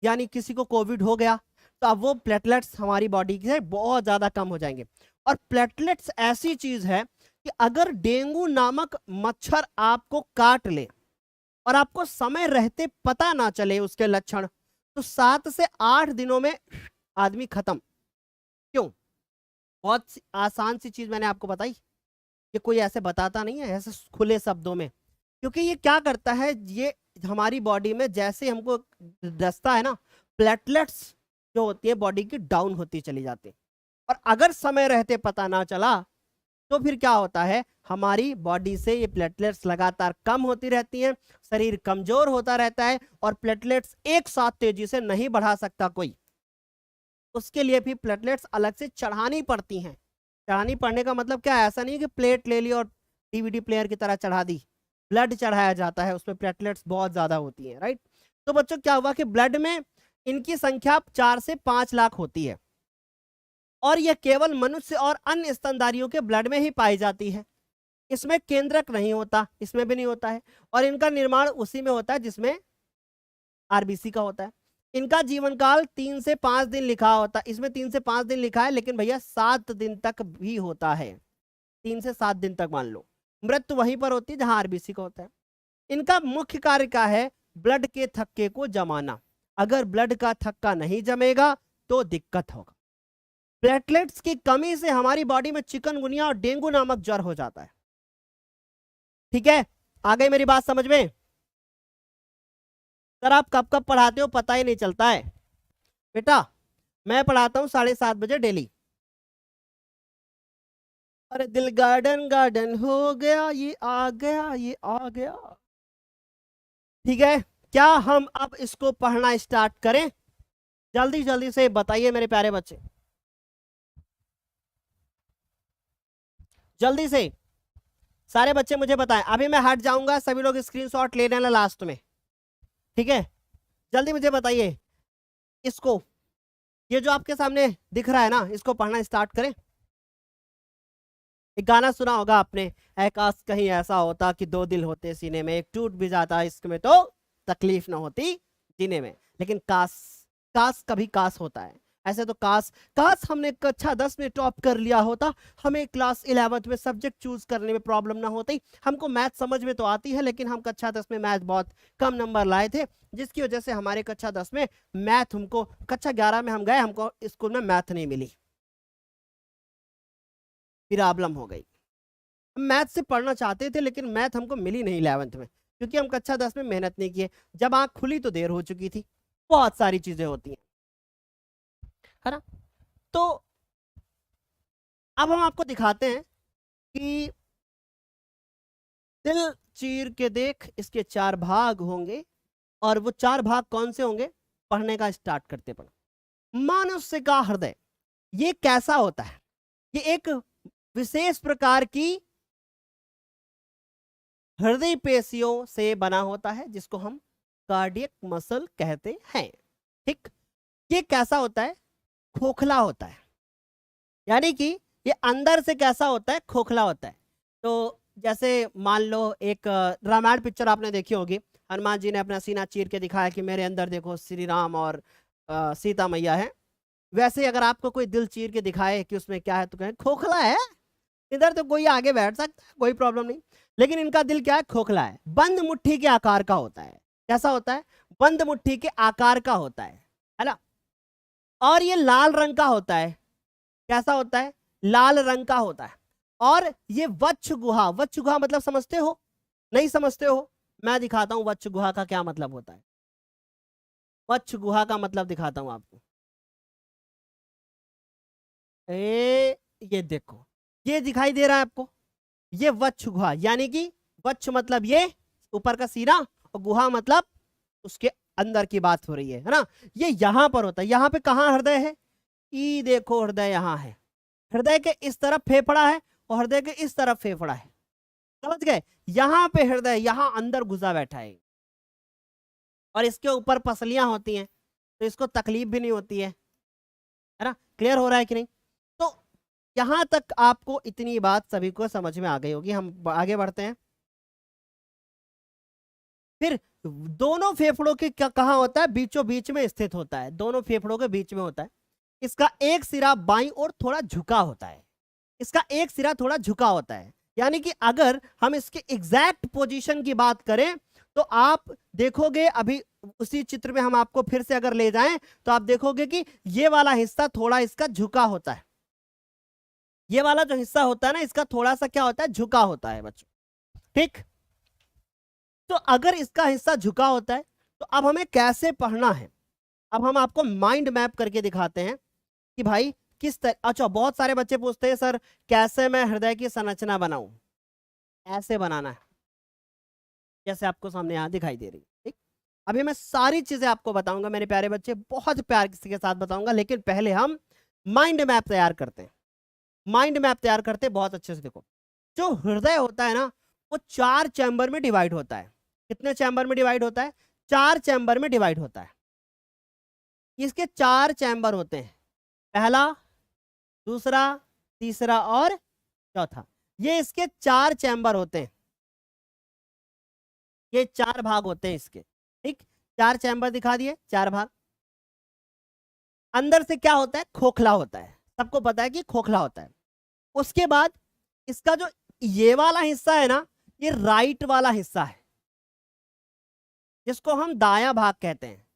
यानी किसी को कोविड हो गया तो अब वो प्लेटलेट्स हमारी बॉडी से बहुत ज्यादा कम हो जाएंगे। और प्लेटलेट्स ऐसी चीज है कि अगर डेंगू नामक मच्छर आपको काट ले और आपको समय रहते पता ना चले उसके लक्षण, तो 7 से 8 दिनों में आदमी खत्म। क्यों? बहुत आसान सी चीज मैंने आपको बताई, ये कोई ऐसे बताता नहीं है ऐसे खुले शब्दों में। क्योंकि ये क्या करता है, ये हमारी बॉडी में जैसे हमको डसता है ना, प्लेटलेट्स जो होती है बॉडी की डाउन होती चली जाती है। और अगर समय रहते पता ना चला तो फिर क्या होता है, हमारी बॉडी से ये प्लेटलेट्स लगातार कम होती रहती हैं, शरीर कमजोर होता रहता है, और प्लेटलेट्स एक साथ तेजी से नहीं बढ़ा सकता कोई। उसके लिए भी प्लेटलेट्स अलग से चढ़ानी पड़ती हैं। चढ़ानी पड़ने का मतलब क्या है? ऐसा नहीं कि प्लेट ले ली और DVD प्लेयर की तरह चढ़ा दी। ब्लड चढ़ाया जाता है, उसमें प्लेटलेट्स बहुत ज्यादा होती हैं, राइट? तो बच्चों क्या हुआ कि ब्लड में इनकी संख्या 4 से 5 लाख होती है, और यह केवल मनुष्य और अन्य स्तनधारियों के ब्लड में ही पाई जाती है। इसमें केंद्रक नहीं होता, इसमें भी नहीं होता है, और इनका निर्माण उसी में होता है जिसमें RBC का होता है। इनका जीवन काल 3 से 5 दिन लिखा होता है, इसमें 3 से 5 दिन लिखा है, लेकिन भैया 7 दिन तक भी होता है। 3 से 7 दिन तक मान लो। मृत्यु वहीं पर होती है जहां RBC का होता है। इनका मुख्य कार्य क्या है? ब्लड के थक्के को जमाना। अगर ब्लड का थक्का नहीं जमेगा तो दिक्कत होगा। प्लेटलेट्स की कमी से हमारी बॉडी में चिकनगुनिया और डेंगू नामक ज्वर हो जाता है। ठीक है, आ गई मेरी बात समझ में? सर आप कब कब पढ़ाते हो पता ही नहीं चलता है। बेटा मैं पढ़ाता हूं 7:30 बजे डेली। अरे दिल गार्डन गार्डन हो गया, ये आ गया, ये आ गया। ठीक है, क्या हम अब इसको पढ़ना स्टार्ट करें? जल्दी जल्दी से बताइए मेरे प्यारे बच्चे, जल्दी से सारे बच्चे मुझे बताएं। अभी मैं हट जाऊंगा, सभी लोग स्क्रीनशॉट ले लेना लास्ट में, ठीक है? जल्दी मुझे बताइए इसको, ये जो आपके सामने दिख रहा है ना, इसको पढ़ना स्टार्ट करें। एक गाना सुना होगा आपने, ऐ काश कहीं ऐसा होता कि 2 दिल होते सीने में, एक टूट भी जाता इश्क में तो तकलीफ ना होती जीने में। लेकिन काश, काश कभी काश होता है। ऐसे तो काश हमने कक्षा 10 में टॉप कर लिया होता, हमें क्लास 11th में सब्जेक्ट चूज करने में प्रॉब्लम ना होती। हमको मैथ समझ में तो आती है, लेकिन हम कक्षा 10 में मैथ बहुत कम नंबर लाए थे, जिसकी वजह से हमारे कक्षा 10 में मैथ, हमको कक्षा 11 में हम गए, हमको स्कूल में मैथ नहीं मिली, प्रॉब्लम हो गई। हम मैथ से पढ़ना चाहते थे लेकिन मैथ हमको मिली नहीं 11th में, क्योंकि हम कक्षा 10 में मेहनत नहीं किए। जब आंख खुली तो देर हो चुकी थी। बहुत सारी चीजें होती हैं, है ना? तो अब हम आपको दिखाते हैं कि दिल चीर के देख, इसके 4 भाग होंगे और वो 4 भाग कौन से होंगे, पढ़ने का स्टार्ट करते पढ़ो। मनुष्य का हृदय ये कैसा होता है, ये एक विशेष प्रकार की हृदय पेशियों से बना होता है जिसको हम कार्डियक मसल कहते हैं। ठीक, ये कैसा होता है, खोखला होता है, यानी कि ये अंदर से कैसा होता है, खोखला होता है। तो जैसे मान लो एक रामायण पिक्चर आपने देखी होगी, हनुमान जी ने अपना सीना चीर के दिखाया कि मेरे अंदर देखो श्री राम और सीता मैया है। वैसे अगर आपको कोई दिल चीर के दिखाए कि उसमें क्या है तो कहें खोखला है, इधर तो कोई आगे बैठ सकता है, कोई प्रॉब्लम नहीं, लेकिन इनका दिल क्या है, खोखला है, बंद मुट्ठी के आकार का होता है। कैसा होता है, बंद मुट्ठी के आकार का होता है ना। और ये लाल रंग का होता है। कैसा होता है, लाल रंग का होता है। और ये वक्ष गुहा, वक्ष गुहा मतलब समझते हो, नहीं समझते हो, मैं दिखाता हूं वक्ष गुहा का क्या मतलब होता है। वक्ष गुहा का मतलब दिखाता हूं आपको। ये देखो, ये दिखाई दे रहा है आपको, ये वक्ष गुहा, यानी कि वक्ष मतलब ये ऊपर का सीना और गुहा मतलब उसके अंदर की बात हो रही है ना। ये यहां पर होता है। यहां पे कहां हृदय है, ई देखो हृदय यहां है, हृदय के इस तरफ फेफड़ा है और हृदय के इस तरफ फेफड़ा है, समझ गए। यहां पे हृदय यहां अंदर घुसा बैठा है और इसके ऊपर पसलियां होती हैं तो इसको तकलीफ भी नहीं होती है ना। क्लियर हो रहा है कि नहीं। तो यहां तक आपको इतनी बात सभी को समझ में आ गई होगी। हम आगे बढ़ते हैं। फिर दोनों फेफड़ों के कहां होता है, बीचों बीच में स्थित होता है, दोनों फेफड़ों के बीच में होता है। इसका एक सिरा बाईं ओर थोड़ा झुका होता है, इसका एक सिरा थोड़ा झुका होता है, यानी कि अगर हम इसके एग्जैक्ट पोजीशन की बात करें तो आप देखोगे, अभी उसी चित्र में हम आपको फिर से अगर ले जाएं तो आप देखोगे कि ये वाला हिस्सा थोड़ा इसका झुका होता है। ये वाला जो हिस्सा होता है ना, इसका थोड़ा सा क्या होता है, झुका होता है बच्चों। ठीक, तो अगर इसका हिस्सा झुका होता है तो अब हमें कैसे पढ़ना है, अब हम आपको माइंड मैप करके दिखाते हैं कि भाई किस तरह। अच्छा, बहुत सारे बच्चे पूछते हैं सर कैसे मैं हृदय की संरचना बनाऊं, ऐसे बनाना है जैसे आपको सामने यहां दिखाई दे रही है। ठीक, अभी मैं सारी चीजें आपको बताऊंगा मेरे प्यारे बच्चे, बहुत प्यार के साथ बताऊंगा, लेकिन पहले हम माइंड मैप तैयार करते हैं। माइंड मैप तैयार करते हैं बहुत अच्छे से। देखो, जो हृदय होता है ना, वो 4 चैम्बर में डिवाइड होता है। कितने चैम्बर में डिवाइड होता है, 4 चैम्बर में डिवाइड होता है। इसके 4 चैम्बर होते हैं, पहला, दूसरा, तीसरा और चौथा। ये इसके 4 चैम्बर होते हैं, ये 4 भाग होते हैं इसके। ठीक, 4 चैम्बर दिखा दिए, 4 भाग। अंदर से क्या होता है, खोखला होता है, सबको पता है कि खोखला होता है। उसके बाद इसका जो ये वाला हिस्सा है ना, ये राइट वाला हिस्सा है जिसको हम दायां भाग कहते हैं।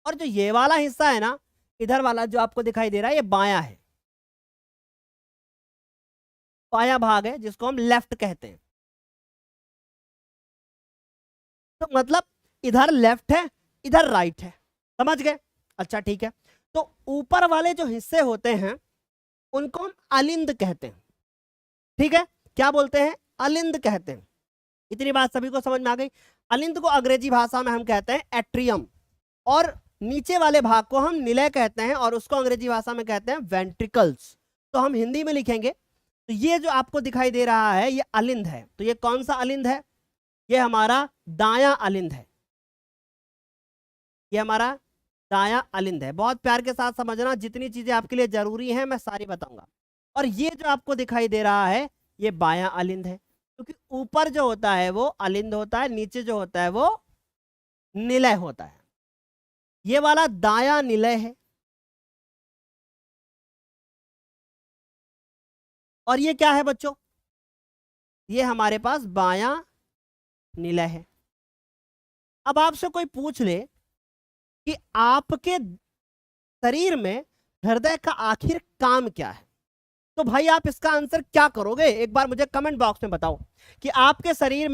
और जो ये वाला हिस्सा है ना, इधर वाला जो आपको दिखाई दे रहा है, ये बायां है, बायां भाग है जिसको हम लेफ्ट कहते हैं। तो मतलब इधर लेफ्ट है, इधर राइट है, समझ गए। अच्छा ठीक है, तो ऊपर वाले जो हिस्से होते हैं उनको हम अलिंद कहते हैं। ठीक है, क्या बोलते हैं, अलिंद कहते हैं। इतनी बात सभी को समझ में आ गई। अलिंद को अंग्रेजी भाषा में हम कहते हैं एट्रियम, और नीचे वाले भाग को हम निलय कहते हैं और उसको अंग्रेजी भाषा में कहते हैं वेंट्रिकल्स। तो हम हिंदी में लिखेंगे तो ये जो आपको दिखाई दे रहा है ये अलिंद है। तो ये कौन सा अलिंद है, ये हमारा दायां अलिंद है, ये हमारा दायां अलिंद है। बहुत प्यार के साथ समझना, जितनी चीजें आपके लिए जरूरी हैं मैं सारी बताऊंगा। और ये जो आपको दिखाई दे रहा है ये बायां अलिंद है, क्योंकि ऊपर जो होता है वो अलिंद होता है, नीचे जो होता है वो निलय होता है। ये वाला दायां निलय है और ये क्या है बच्चों, ये हमारे पास बायां निलय है। अब आपसे कोई पूछ ले कि आपके शरीर में हृदय का आखिर काम क्या है, तो भाई आप इसका आंसर क्या करोगे, एक बार मुझे कमेंट बॉक्स में बताओ कि आपके शरीर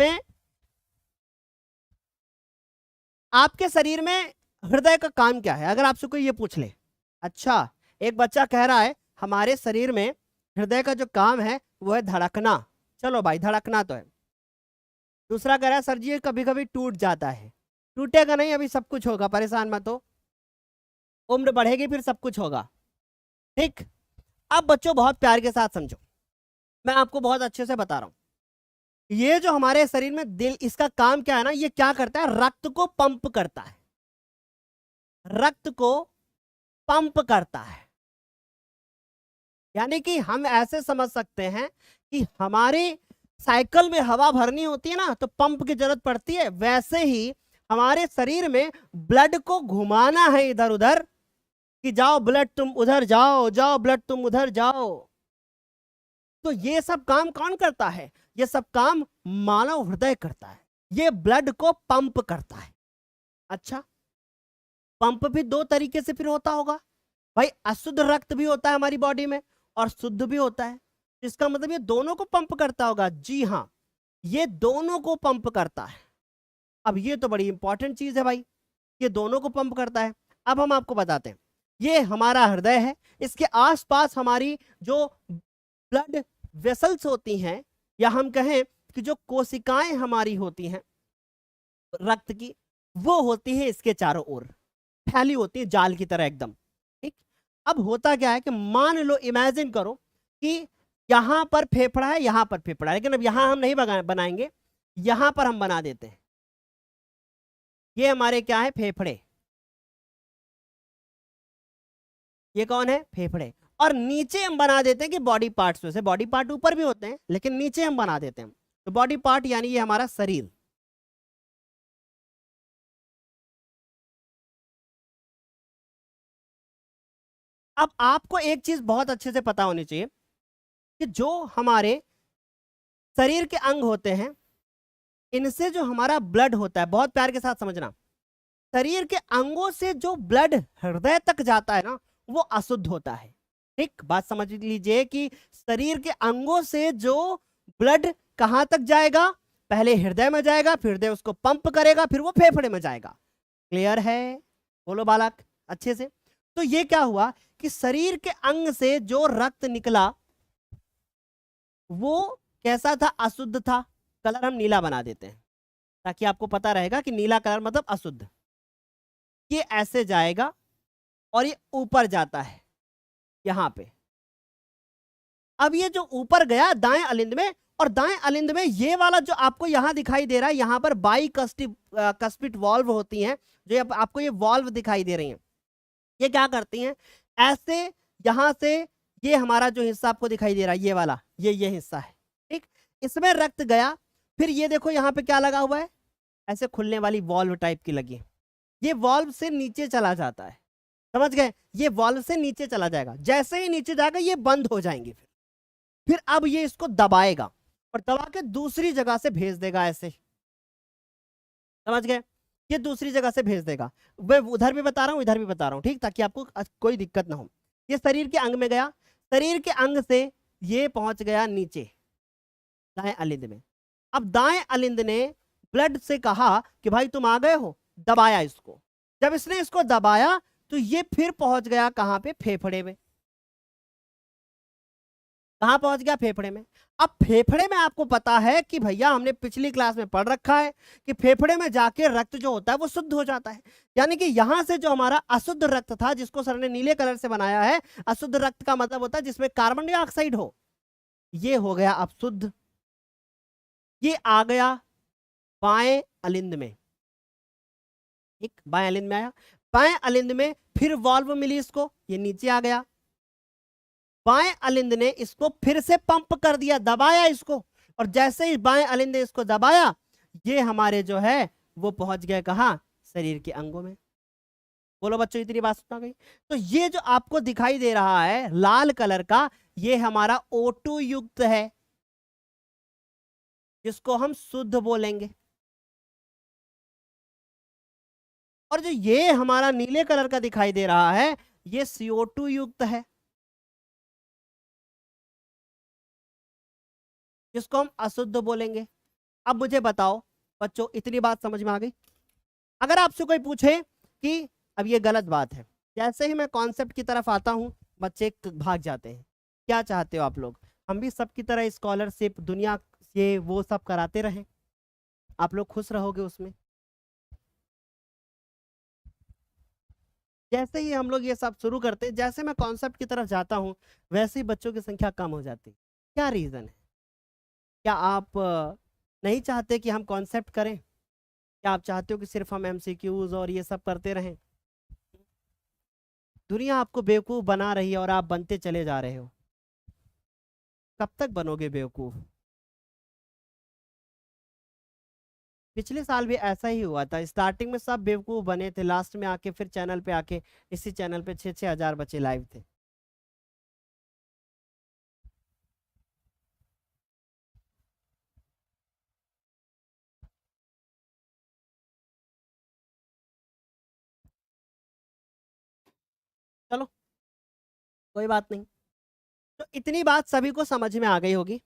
में हृदय का काम क्या है, अगर आपसे कोई ये पूछ ले। अच्छा, एक बच्चा कह रहा है हमारे शरीर में हृदय का जो काम है वो है धड़कना, चलो भाई धड़कना तो है। दूसरा कह रहा है सर जी ये कभी कभी टूट जाता है, टूटेगा नहीं, अभी सब कुछ होगा, परेशान मत हो, उम्र बढ़ेगी फिर सब कुछ होगा। ठीक, अब बच्चों बहुत प्यार के साथ समझो, मैं आपको बहुत अच्छे से बता रहा हूं। ये जो हमारे शरीर में दिल, इसका काम क्या है ना, ये क्या करता है, रक्त को पंप करता है, रक्त को पंप करता है। यानी कि हम ऐसे समझ सकते हैं कि हमारी साइकिल में हवा भरनी होती है ना तो पंप की जरूरत पड़ती है, वैसे ही हमारे शरीर में ब्लड को घुमाना है इधर उधर, कि जाओ ब्लड तुम उधर जाओ, जाओ ब्लड तुम उधर जाओ। तो ये सब काम कौन करता है, ये सब काम मानव हृदय करता है, ये ब्लड को पंप करता है। अच्छा, पंप भी दो तरीके से फिर होता होगा भाई, अशुद्ध रक्त भी होता है हमारी बॉडी में और शुद्ध भी होता है, इसका मतलब ये दोनों को पंप करता होगा। जी हाँ, ये दोनों को पंप करता है। अब ये तो बड़ी इंपॉर्टेंट चीज है भाई, ये दोनों को पंप करता है। अब हम आपको बताते हैं, ये हमारा हृदय है, इसके आसपास हमारी जो ब्लड वेसल्स होती हैं, या हम कहें कि जो कोशिकाएं हमारी होती हैं रक्त की, वो होती है इसके चारों ओर फैली होती है जाल की तरह एकदम। ठीक, अब होता क्या है कि मान लो, इमेजिन करो कि यहां पर फेफड़ा है, यहां पर फेफड़ा है, लेकिन अब यहां हम नहीं बनाएंगे, यहां पर हम बना देते हैं। ये हमारे क्या है, फेफड़े, ये कौन है, फेफड़े। और नीचे हम बना देते हैं कि बॉडी पार्ट्स में से, बॉडी पार्ट ऊपर भी होते हैं लेकिन नीचे हम बना देते हैं, तो बॉडी पार्ट यानी ये हमारा शरीर। अब आपको एक चीज बहुत अच्छे से पता होनी चाहिए कि जो हमारे शरीर के अंग होते हैं, इनसे जो हमारा ब्लड होता है, बहुत प्यार के साथ समझना, शरीर के अंगों से जो ब्लड हृदय तक जाता है ना, वो अशुद्ध होता है। ठीक, बात समझ लीजिए कि शरीर के अंगों से जो ब्लड कहां तक जाएगा, पहले हृदय में जाएगा, फिर हृदय उसको पंप करेगा, फिर वो फेफड़े में जाएगा। क्लियर है, बोलो बालक अच्छे से। तो ये क्या हुआ कि शरीर के अंग से जो रक्त निकला वो कैसा था, अशुद्ध था। कलर हम नीला बना देते हैं ताकि आपको पता रहेगा कि नीला कलर मतलब अशुद्ध। ये ऐसे जाएगा और ये ऊपर जाता है यहां पे। अब ये जो ऊपर गया दाएं अलिंद में, और दाएं अलिंद में ये वाला जो आपको यहां दिखाई दे रहा है, यहां पर बाई कस्पिट वॉल्व होती हैं, जो आपको ये वॉल्व दिखाई दे रही हैं, ये क्या करती हैं, ऐसे यहां से ये हमारा जो हिस्सा आपको दिखाई दे रहा है, ये वाला, ये हिस्सा है। ठीक, इसमें रक्त गया, फिर ये देखो यहां पे क्या लगा हुआ है, ऐसे खुलने वाली वॉल्व टाइप की लगी, ये वॉल्व से नीचे चला जाता है। समझ गए, ये वॉल्व से नीचे चला जाएगा, जैसे ही नीचे जाएगा ये बंद हो जाएंगे, फिर अब ये इसको दबाएगा और दबा के दूसरी जगह से भेज देगा ऐसे। समझ गए, ये दूसरी जगह से भेज देगा। मैं उधर भी बता रहा हूं, इधर भी बता रहा हूं, ठीक, ताकि आपको कोई दिक्कत ना हो। ये शरीर के अंग में गया, शरीर के अंग से ये पहुंच गया नीचे दाएं अलिंद में। अब दाएं अलिंद ने ब्लड से कहा कि भाई तुम आ गए हो, दबाया इसको। जब इसने इसको दबाया तो ये फिर पहुंच गया कहां पे, फेफड़े में। कहां पहुंच गया, फेफड़े में। अब फेफड़े में आपको पता है कि भैया हमने पिछली क्लास में पढ़ रखा है कि फेफड़े में जाके रक्त जो होता है वो शुद्ध हो जाता है। यानी कि यहां से जो हमारा अशुद्ध रक्त था, जिसको सर ने नीले कलर से बनाया है, अशुद्ध रक्त का मतलब होता है जिसमें कार्बन डाइऑक्साइड हो, ये हो गया अब शुद्ध। ये आ गया बाएं अलिंद में, ठीक, बाएं अलिंद में आया। बाएं अलिंद में फिर वॉल्व मिली इसको, ये नीचे आ गया। बाएं अलिंद ने इसको फिर से पंप कर दिया, दबाया इसको, और जैसे ही बाएं अलिंद ने इसको दबाया, ये हमारे जो है वो पहुंच गए कहां, शरीर के अंगों में। बोलो बच्चों, इतनी बात सुना गई। तो ये जो आपको दिखाई दे रहा है लाल कलर का, ये हमारा O2 युक्त है, जिसको हम शुद्ध बोलेंगे। और जो ये हमारा नीले कलर का दिखाई दे रहा है, ये CO2 युक्त है, जिसको हम अशुद्ध बोलेंगे। अब मुझे बताओ बच्चों, इतनी बात समझ में आ गई। अगर आपसे कोई पूछे कि अब ये गलत बात है, जैसे ही मैं कॉन्सेप्ट की तरफ आता हूं बच्चे भाग जाते हैं। क्या चाहते हो आप लोग, हम भी सबकी तरह स्कॉलरशिप दुनिया ये वो सब कराते रहें? आप लोग खुश रहोगे उसमें? जैसे ही हम लोग ये सब शुरू करते हैं, जैसे मैं कॉन्सेप्ट की तरफ जाता हूँ, वैसे ही बच्चों की संख्या कम हो जाती है। क्या रीजन है? क्या आप नहीं चाहते कि हम कॉन्सेप्ट करें? क्या आप चाहते हो कि सिर्फ हम एमसीक्यूज और ये सब करते रहें? दुनिया आपको बेवकूफ बना रही है और आप बनते चले जा रहे हो। कब तक बनोगे बेवकूफ? पिछले साल भी ऐसा ही हुआ था, स्टार्टिंग में सब बेवकूफ बने थे, लास्ट में आके फिर चैनल पे आके इसी चैनल पे 6-6 हजार बच्चे लाइव थे। चलो कोई बात नहीं। तो इतनी बात सभी को समझ में आ गई होगी,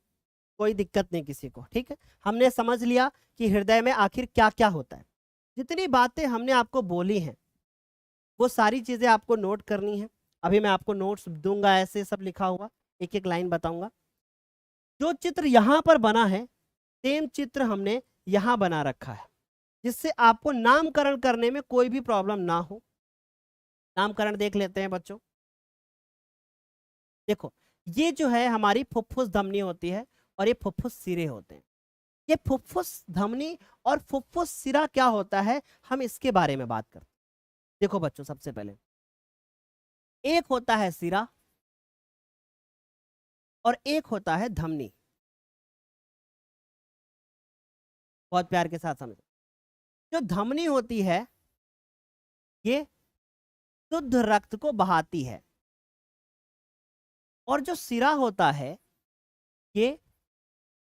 कोई दिक्कत नहीं किसी को, ठीक है। हमने समझ लिया कि हृदय में आखिर क्या क्या होता है। जितनी बातें हमने आपको बोली हैं वो सारी चीजें आपको नोट करनी है। अभी मैं आपको नोट्स दूंगा, ऐसे सब लिखा हुआ, एक एक लाइन बताऊंगा। जो चित्र यहाँ पर बना है सेम चित्र हमने यहाँ बना रखा है, जिससे आपको नामकरण करने में कोई भी प्रॉब्लम ना हो। नामकरण देख लेते हैं बच्चों। देखो, ये जो है हमारी फुफ्फुस धमनी होती है और ये फुफ्फुस सिरे होते हैं। ये फुफ्फुस धमनी और फुफ्फुस सिरा क्या होता है, हम इसके बारे में बात करते हैं। देखो बच्चों, सबसे पहले एक होता है सिरा और एक होता है धमनी। बहुत प्यार के साथ समझो। जो धमनी होती है ये शुद्ध रक्त को बहाती है, और जो सिरा होता है ये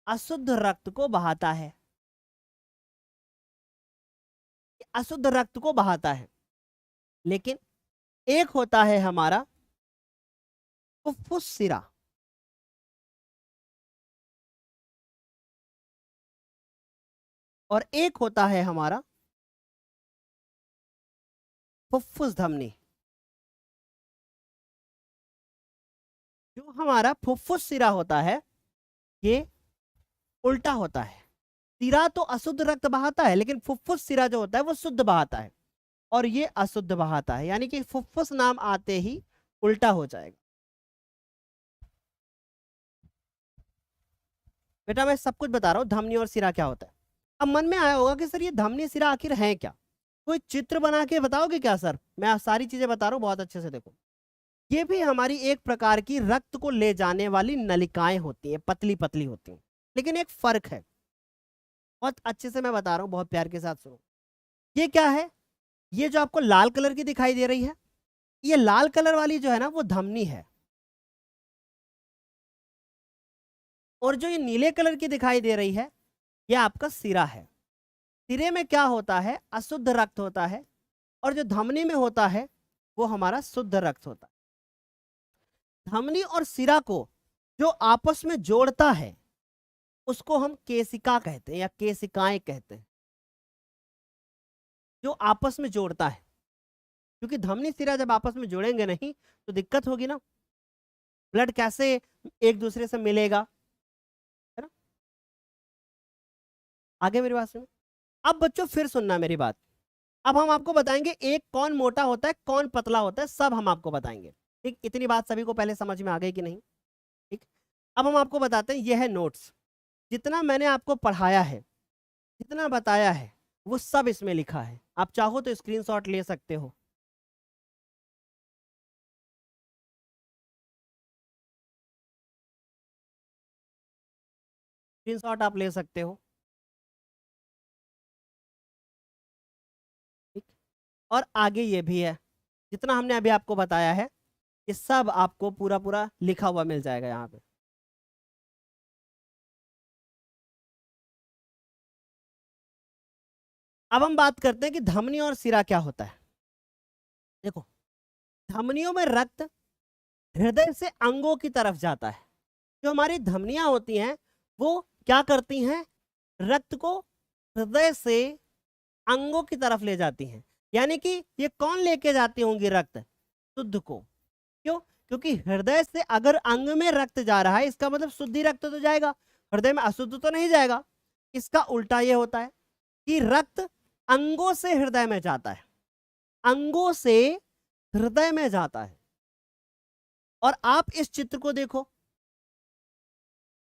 अशुद्ध रक्त को बहाता है। अशुद्ध रक्त को बहाता है। लेकिन एक होता है हमारा फुफ्फुस सिरा, और एक होता है हमारा फुफ्फुस धमनी। जो हमारा फुफ्फुस सिरा होता है ये उल्टा होता है। सिरा तो अशुद्ध रक्त बहाता है, लेकिन फुफ्फुस सिरा जो होता है वो शुद्ध बहाता है, और ये अशुद्ध बहाता है। यानी कि फुफ्फुस नाम आते ही उल्टा हो जाएगा। बेटा मैं सब कुछ बता रहा हूँ, धमनी और सिरा क्या होता है। अब मन में आया होगा कि सर ये धमनी सिरा आखिर है क्या, कोई चित्र बना के बताओगे क्या? सर मैं सारी चीजें बता रहा हूँ, बहुत अच्छे से देखो। ये भी हमारी एक प्रकार की रक्त को ले जाने वाली नलिकाएं होती हैं, पतली पतली होती हैं, लेकिन एक फर्क है। बहुत अच्छे से मैं बता रहा हूँ, बहुत प्यार के साथ सुनो। ये क्या है? ये जो आपको लाल कलर की दिखाई दे रही है, ये लाल कलर वाली जो है ना वो धमनी है, और जो ये नीले कलर की दिखाई दे रही है ये आपका सिरा है। सिरे में क्या होता है? अशुद्ध रक्त होता है, और जो धमनी में होता है वो हमारा शुद्ध रक्त होता है। धमनी और सिरा को जो आपस में जोड़ता है उसको हम केशिका कहते हैं या केशिकाएं कहते हैं, जो आपस में जोड़ता है। क्योंकि धमनी सिरा जब आपस में जोड़ेंगे नहीं तो दिक्कत होगी ना, ब्लड कैसे एक दूसरे से मिलेगा, है ना? आगे मेरी बात सुनो। अब बच्चों फिर सुनना मेरी बात। अब हम आपको बताएंगे एक कौन मोटा होता है, कौन पतला होता है, सब हम आपको बताएंगे। ठीक, इतनी बात सभी को पहले समझ में आ गई कि नहीं? ठीक, अब हम आपको बताते हैं, यह है नोट्स। जितना मैंने आपको पढ़ाया है, जितना बताया है, वो सब इसमें लिखा है। आप चाहो तो स्क्रीनशॉट ले सकते हो। स्क्रीनशॉट आप ले सकते हो। ठीक, और आगे ये भी है, जितना हमने अभी आपको बताया है ये सब आपको पूरा पूरा लिखा हुआ मिल जाएगा यहाँ पे। अब हम बात करते हैं कि धमनी और सिरा क्या होता है। देखो, धमनियों में रक्त हृदय से अंगों की तरफ जाता है। जो हमारी धमनियां होती हैं वो क्या करती हैं? रक्त को हृदय से अंगों की तरफ ले जाती हैं। यानी कि ये कौन लेके जाती होंगी रक्त? शुद्ध को। क्यों? क्योंकि हृदय से अगर अंग में रक्त जा रहा है इसका मतलब शुद्धि रक्त तो जाएगा, हृदय में अशुद्ध तो नहीं जाएगा। इसका उल्टा ये होता है कि रक्त अंगों से हृदय में जाता है, अंगों से हृदय में जाता है। और आप इस चित्र को देखो,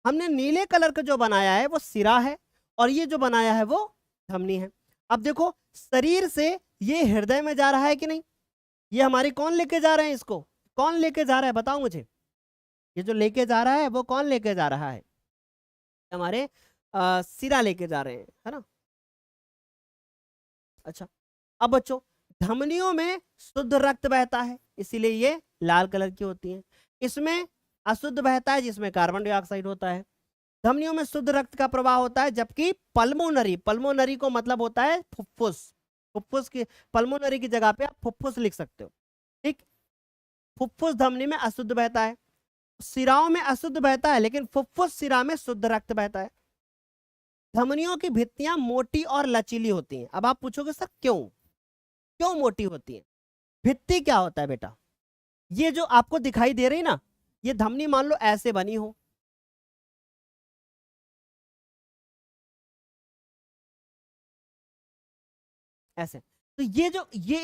हमने नीले कलर का जो बनाया है वो सिरा है और ये जो बनाया है वो धमनी है। अब देखो शरीर से ये हृदय में जा रहा है कि नहीं? ये हमारी कौन लेके जा रहे हैं? इसको कौन लेके जा रहा है बताओ मुझे? ये जो लेके जा रहा है वो कौन लेके जा रहा है? हमारे सिरा लेके जा रहे हैं, है ना? अच्छा, अब बच्चों धमनियों में शुद्ध रक्त बहता है इसीलिए ये लाल कलर की होती है। इसमें अशुद्ध बहता है जिसमें कार्बन डाइऑक्साइड होता है। धमनियों में शुद्ध रक्त का प्रवाह होता है, जबकि पल्मोनरी, पल्मोनरी को मतलब होता है फुफ्फुस, फुफ्फुस की, पल्मोनरी की जगह पे आप फुफ्फुस लिख सकते हो, ठीक। फुफ्फुस धमनी में अशुद्ध बहता है, सिराओं में अशुद्ध बहता है लेकिन फुफ्फुस सिरा में शुद्ध रक्त बहता है। धमनियों की भित्तियां मोटी और लचीली होती हैं। अब आप पूछोगे सर क्यों, क्यों मोटी होती है? भित्ति क्या होता है बेटा? ये जो आपको दिखाई दे रही ना, ये धमनी मान लो ऐसे बनी हो, ऐसे, तो ये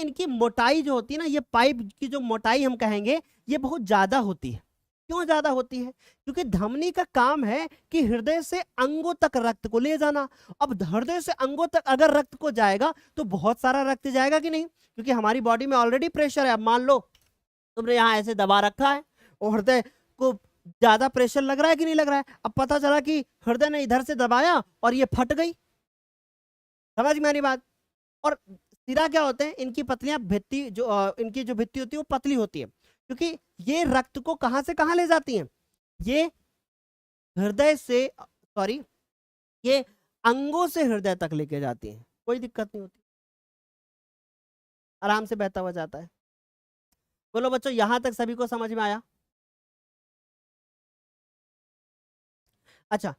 इनकी मोटाई जो होती है ना, ये पाइप की जो मोटाई हम कहेंगे ये बहुत ज्यादा होती है। क्यों ज्यादा होती है? क्योंकि धमनी का काम है कि हृदय से अंगों तक रक्त को ले जाना। अब हृदय से अंगों तक अगर रक्त को जाएगा तो बहुत सारा रक्त जाएगा कि नहीं? क्योंकि हमारी बॉडी में ऑलरेडी प्रेशर है। अब मान लो तुमने यहाँ ऐसे दबा रखा है और हृदय को ज्यादा प्रेशर लग रहा है कि नहीं लग रहा है? अब पता चला कि हृदय ने इधर से दबाया और ये फट गई। समझ में आ रही बात? और सिरा क्या होते हैं? इनकी पतलियां भित्ति जो इनकी जो भित्ति होती है वो पतली होती है, क्योंकि ये रक्त को कहां से कहां ले जाती हैं? ये हृदय से, सॉरी, ये अंगों से हृदय तक लेके जाती हैं। कोई दिक्कत नहीं होती, आराम से बहता हुआ जाता है। बोलो बच्चों, यहां तक सभी को समझ में आया? अच्छा,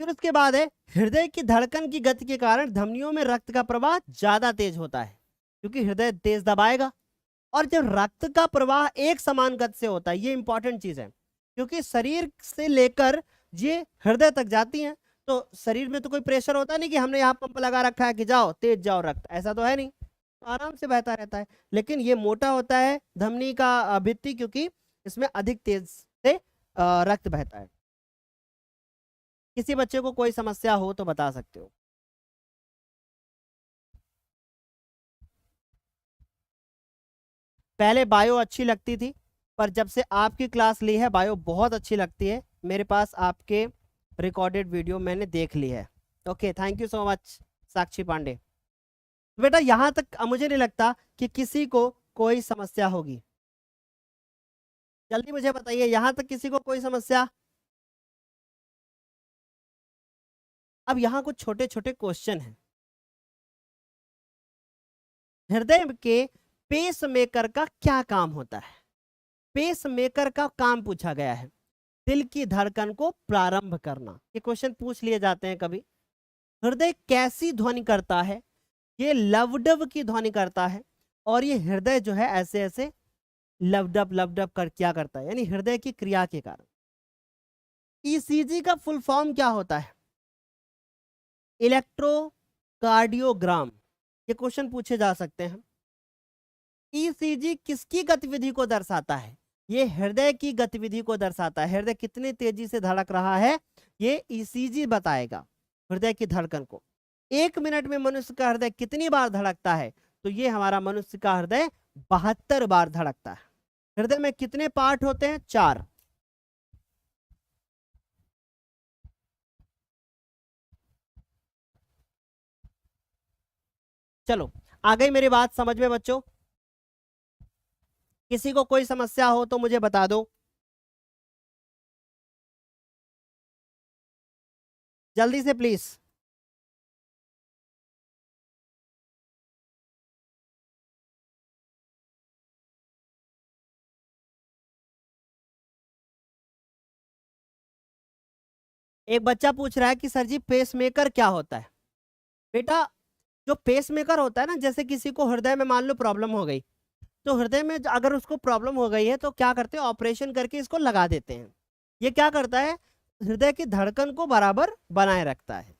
फिर उसके बाद है हृदय की धड़कन की गति के कारण धमनियों में रक्त का प्रवाह ज्यादा तेज होता है, क्योंकि हृदय तेज दबाएगा। और जब रक्त का प्रवाह एक समान गति से होता है, ये इंपॉर्टेंट चीज है, क्योंकि शरीर से लेकर ये हृदय तक जाती हैं, तो शरीर में तो कोई प्रेशर होता नहीं कि हमने यहाँ पंप लगा रखा है कि जाओ तेज जाओ रक्त, ऐसा तो है नहीं, तो आराम से बहता रहता है। लेकिन ये मोटा होता है धमनी का भित्ति, क्योंकि इसमें अधिक तेज से रक्त बहता है। किसी बच्चे को कोई समस्या हो तो बता सकते हो। पहले बायो अच्छी लगती थी, पर जब से आपकी क्लास ली है बायो बहुत अच्छी लगती है। मेरे पास आपके रिकॉर्डेड वीडियो मैंने देख ली है। Okay, thank you so much Sakshi Pandey. बेटा यहां तक मुझे नहीं लगता कि किसी को कोई समस्या होगी। जल्दी मुझे बताइए, यहां तक किसी को कोई समस्या? अब यहाँ कुछ छोटे छोटे क्वेश्चन हैं। हृदय के पेस मेकर का क्या काम होता है? पेस मेकर का काम पूछा गया है, दिल की धड़कन को प्रारंभ करना। ये क्वेश्चन पूछ लिए जाते हैं कभी। हृदय कैसी ध्वनि करता है? ये लवडब की ध्वनि करता है। और ये हृदय जो है ऐसे ऐसे लवडब कर क्या करता है, यानी हृदय की क्रिया के कारण। ईसीजी का फुल फॉर्म क्या होता है? इलेक्ट्रोकार्डियोग्राम। ये क्वेश्चन पूछे जा सकते हैं। ईसीजी किसकी गतिविधि को दर्शाता है? ये हृदय की गतिविधि को दर्शाता है। हृदय कितनी तेजी से धड़क रहा है ये ईसीजी बताएगा हृदय की धड़कन को। 1 मिनट में मनुष्य का हृदय कितनी बार धड़कता है? तो ये हमारा मनुष्य का हृदय 72 बार धड़कता है। हृदय में कितने पार्ट होते हैं? 4। चलो आ गई मेरी बात समझ में बच्चों? किसी को कोई समस्या हो तो मुझे बता दो, जल्दी से प्लीज। एक बच्चा पूछ रहा है कि सर जी पेसमेकर क्या होता है? बेटा जो पेसमेकर होता है ना, जैसे किसी को हृदय में मान लो प्रॉब्लम हो गई, तो हृदय में अगर उसको प्रॉब्लम हो गई है तो क्या करते हैं, ऑपरेशन करके इसको लगा देते हैं। ये क्या करता है, हृदय की धड़कन को बराबर बनाए रखता है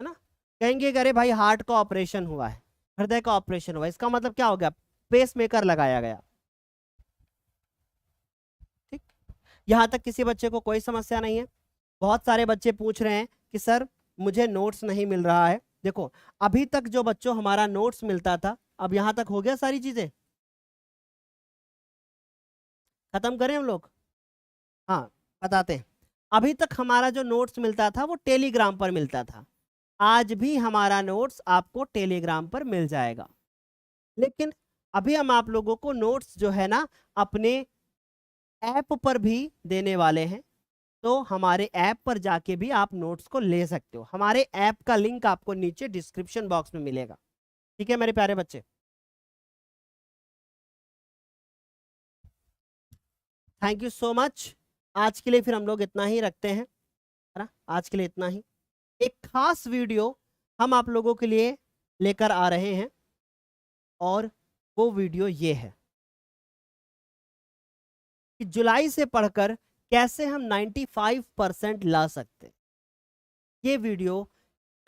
ना। कहेंगे कि अरे भाई हार्ट का ऑपरेशन हुआ है, हृदय का ऑपरेशन हुआ, इसका मतलब क्या हो गया, पेस मेकर लगाया गया। ठीक, यहां तक किसी बच्चे को कोई समस्या नहीं है। बहुत सारे बच्चे पूछ रहे हैं कि सर मुझे नोट्स नहीं मिल रहा है। देखो अभी तक जो बच्चों हमारा नोट्स मिलता था, अब यहां तक हो गया, सारी चीजें खत्म करें हम लोग। हाँ बताते हैं। अभी तक हमारा जो नोट्स मिलता था वो टेलीग्राम पर मिलता था, आज भी हमारा नोट्स आपको टेलीग्राम पर मिल जाएगा। लेकिन अभी हम आप लोगों को नोट्स जो है ना अपने ऐप पर भी देने वाले हैं, तो हमारे ऐप पर जाके भी आप नोट्स को ले सकते हो। हमारे ऐप का लिंक आपको नीचे डिस्क्रिप्शन बॉक्स में मिलेगा। ठीक है मेरे प्यारे बच्चे, थैंक यू सो मच। आज के लिए फिर हम लोग इतना ही रखते हैं, है ना, आज के लिए इतना ही। एक खास वीडियो हम आप लोगों के लिए लेकर आ रहे हैं, और वो वीडियो ये है कि जुलाई से पढ़कर कैसे हम 95% ला सकते। ये वीडियो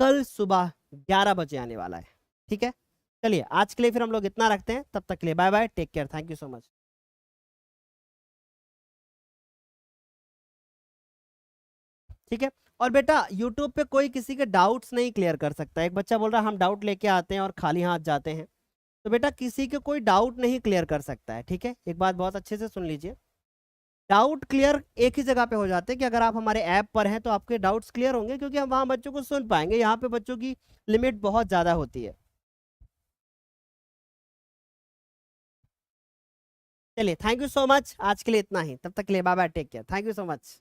कल सुबह 11 बजे आने वाला है। ठीक है, चलिए आज के लिए फिर हम लोग इतना रखते हैं, तब तक के लिए bye bye, take care, thank you so much. ठीक है, और बेटा YouTube पे कोई किसी के डाउट्स नहीं क्लियर कर सकता। एक बच्चा बोल रहा है हम डाउट लेके आते हैं और खाली हाथ जाते हैं, तो बेटा किसी के कोई डाउट नहीं क्लियर कर सकता है। ठीक है, एक बात बहुत अच्छे से सुन लीजिए, डाउट क्लियर एक ही जगह पे हो जाते हैं कि अगर आप हमारे ऐप पर हैं तो आपके डाउट्स क्लियर होंगे, क्योंकि हम वहां बच्चों को सुन पाएंगे, यहाँ पे बच्चों की लिमिट बहुत ज्यादा होती है। चलिए थैंक यू सो मच, आज के लिए इतना ही, तब तक के लिए bye bye, take care, thank you so much.